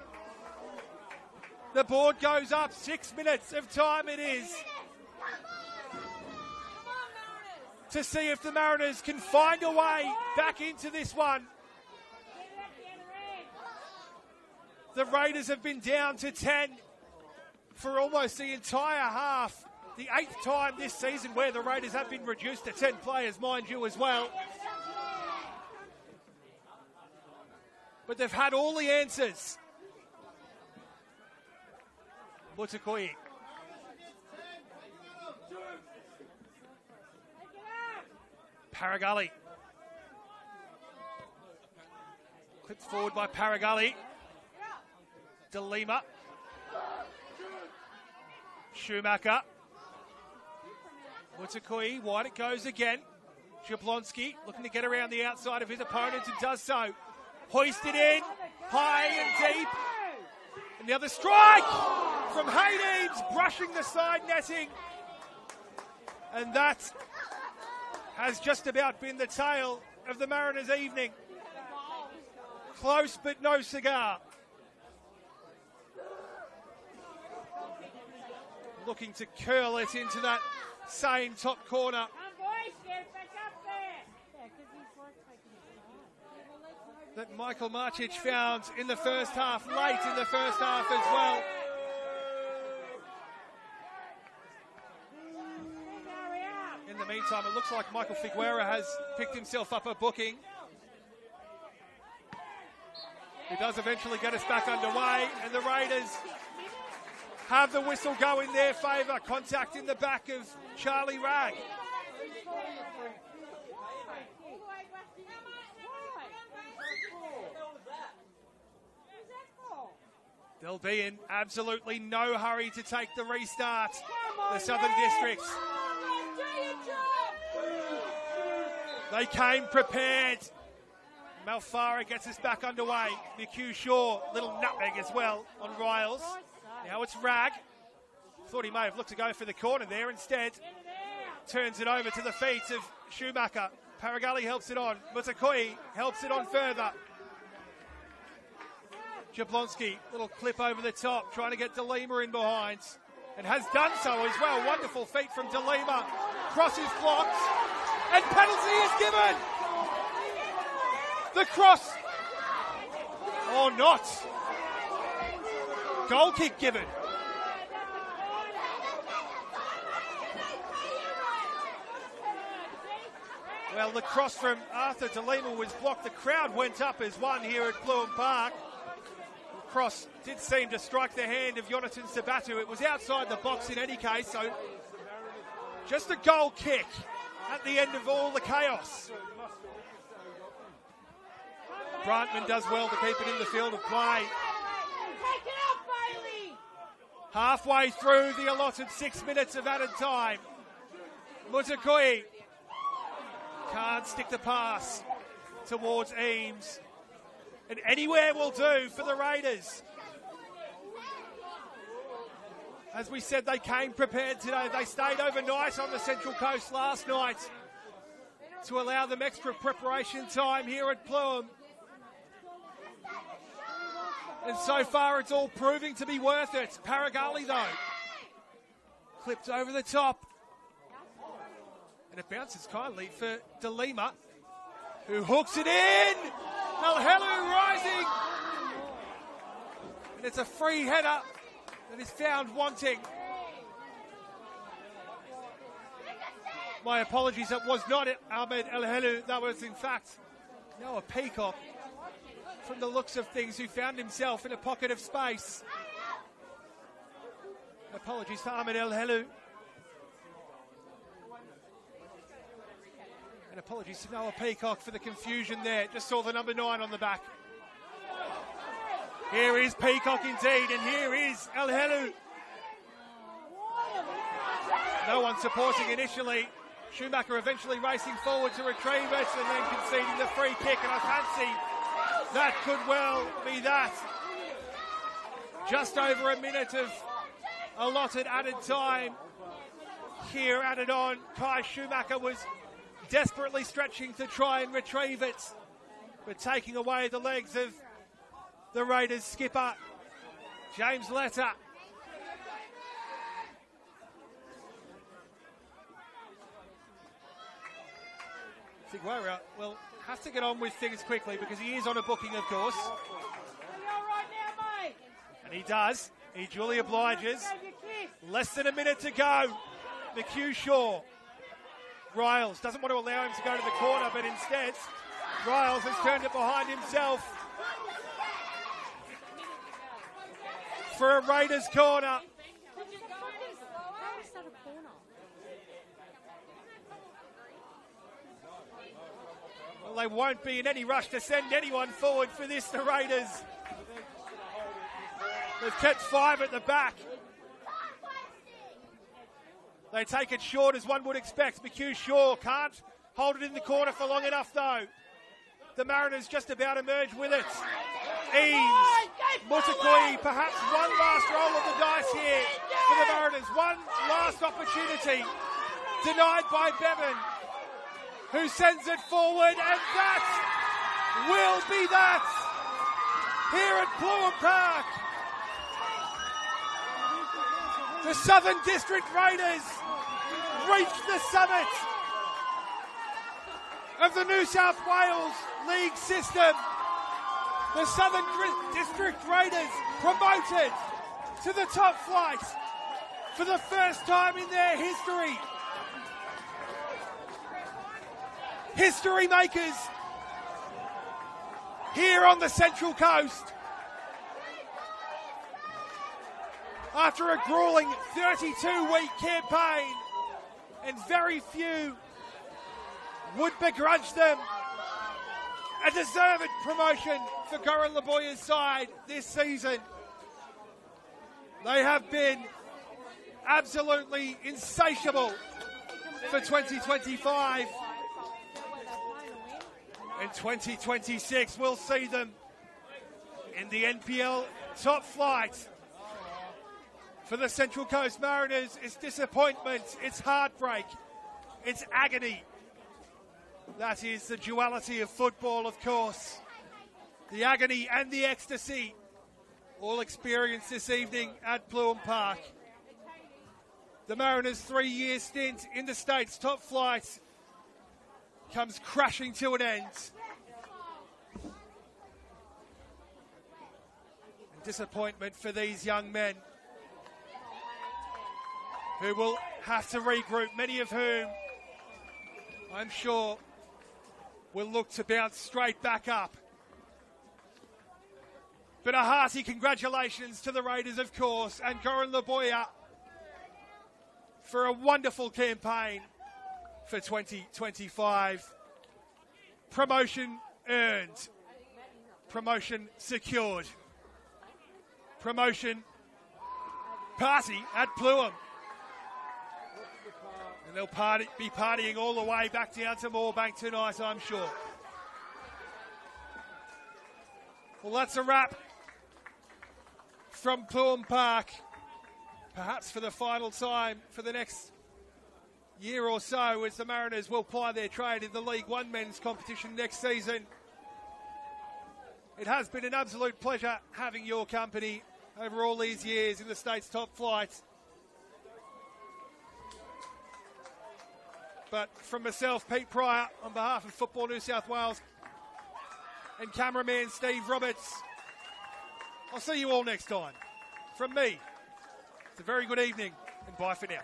The board goes up. 6 minutes of time it is to see if the Mariners can find a way back into this one. The Raiders have been down to 10 for almost the entire half. The 8th time this season where the Raiders have been reduced to 10 players, mind you, as well. But they've had all the answers. Mutakoi. Paragali. Clipped forward by Paragali. De Lima. Schumacher. Mutakoi, wide it goes again. Jablonski looking to get around the outside of his opponent and does so. Hoisted in, high and deep. And the other strike from Hayden Eames, brushing the side netting. And that has just about been the tale of the Mariners' evening. Close but no cigar. Looking to curl it into that same top corner. That Michael Marcic found in the first half, late in the first half as well. In the meantime, it looks like Michael Figuera has picked himself up a booking. He does eventually get us back underway, and the Raiders have the whistle go in their favour. Contact in the back of Charlie Ragg. They'll be in absolutely no hurry to take the restart. The Southern Districts. They came prepared. Malfara gets us back underway. McHugh Shaw, little nutmeg as well on Riles. Now it's Ragg. Thought he may have looked to go for the corner there. Instead, turns it over to the feet of Schumacher. Paragali helps it on. Mutakoi helps it on further. Jablonski, little clip over the top, trying to get De Lima in behind. And has done so as well. Wonderful feet from De Lima. Crosses blocked. And penalty is given. The cross. Or not. Goal kick given. Well, the cross from Arthur De Lima was blocked. The crowd went up as one here at Pluham Park. Cross did seem to strike the hand of Jonathan Sabatu. It was outside the box in any case, so just a goal kick at the end of all the chaos. Brantman does well to keep it in the field of play. Halfway through the allotted 6 minutes of added time. Mutakoi can't stick the pass towards Eames. And anywhere will do for the Raiders. As we said, they came prepared today. They stayed overnight on the Central Coast last night to allow them extra preparation time here at Pluham. And so far, it's all proving to be worth it. Paragali, though, clipped over the top. And it bounces kindly for De Lima, who hooks it in. Alhelu rising. And it's a free header that is found wanting. My apologies, it was not Ahmed Alhelu. That was, in fact, Noah Peacock. from the looks of things, who found himself in a pocket of space. Apologies for Ahmed El Helu. And apologies to Noah Peacock for the confusion there. Just saw the number 9 on the back. Here is Peacock indeed, and here is El Helu. No one supporting initially. Schumacher eventually racing forward to retrieve it and then conceding the free kick, and I fancy that could well be that. Just over a minute of allotted added time here added on. Kai Schumacher was desperately stretching to try and retrieve it, but taking away the legs of the Raiders skipper, James Letter. Figueroa will have to get on with things quickly because he is on a booking, of course. And he does. He duly obliges. Less than a minute to go. McHugh Shaw. Riles doesn't want to allow him to go to the corner, but instead, Riles has turned it behind himself for a Raiders corner. Well, they won't be in any rush to send anyone forward for this, the Raiders. They've kept 5 at the back. They take it short, as one would expect. McHugh Shaw can't hold it in the corner for long enough, though. The Mariners just about emerge with it. Eames, Mutakoi, perhaps one last roll of the dice here for the Mariners. One last opportunity denied by Bevan, who sends it forward, and that will be that here at Pluham Park. The Southern District Raiders reach the summit of the New South Wales League system. The Southern District Raiders promoted to the top flight for the first time in their history. History makers here on the Central Coast. After a grueling 32-week campaign, and very few would begrudge them a deserved promotion for Goran Laboya's side this season. They have been absolutely insatiable for 2025. And 2026 will see them in the NPL top flight. For the Central Coast Mariners, it's disappointment, it's heartbreak, it's agony. That is the duality of football, of course. The agony and the ecstasy, all experienced this evening at Pluham Park. The Mariners' 3-year stint in the States top flight comes crashing to an end. And disappointment for these young men, who will have to regroup, many of whom, I'm sure, will look to bounce straight back up. But a hearty congratulations to the Raiders, of course, and Goran Laboya for a wonderful campaign for 2025. Promotion earned. Promotion secured. Promotion party at Pluham. And they'll be partying all the way back down to Moorebank tonight, I'm sure. Well, that's a wrap from Pluham Park. Perhaps for the final time for the next year or so, as the Mariners will ply their trade in the League One men's competition next season. It has been an absolute pleasure having your company over all these years in the State's top flight. But from myself, Pete Pryor, on behalf of Football New South Wales, and cameraman Steve Roberts, I'll see you all next time. From me, it's a very good evening, and bye for now.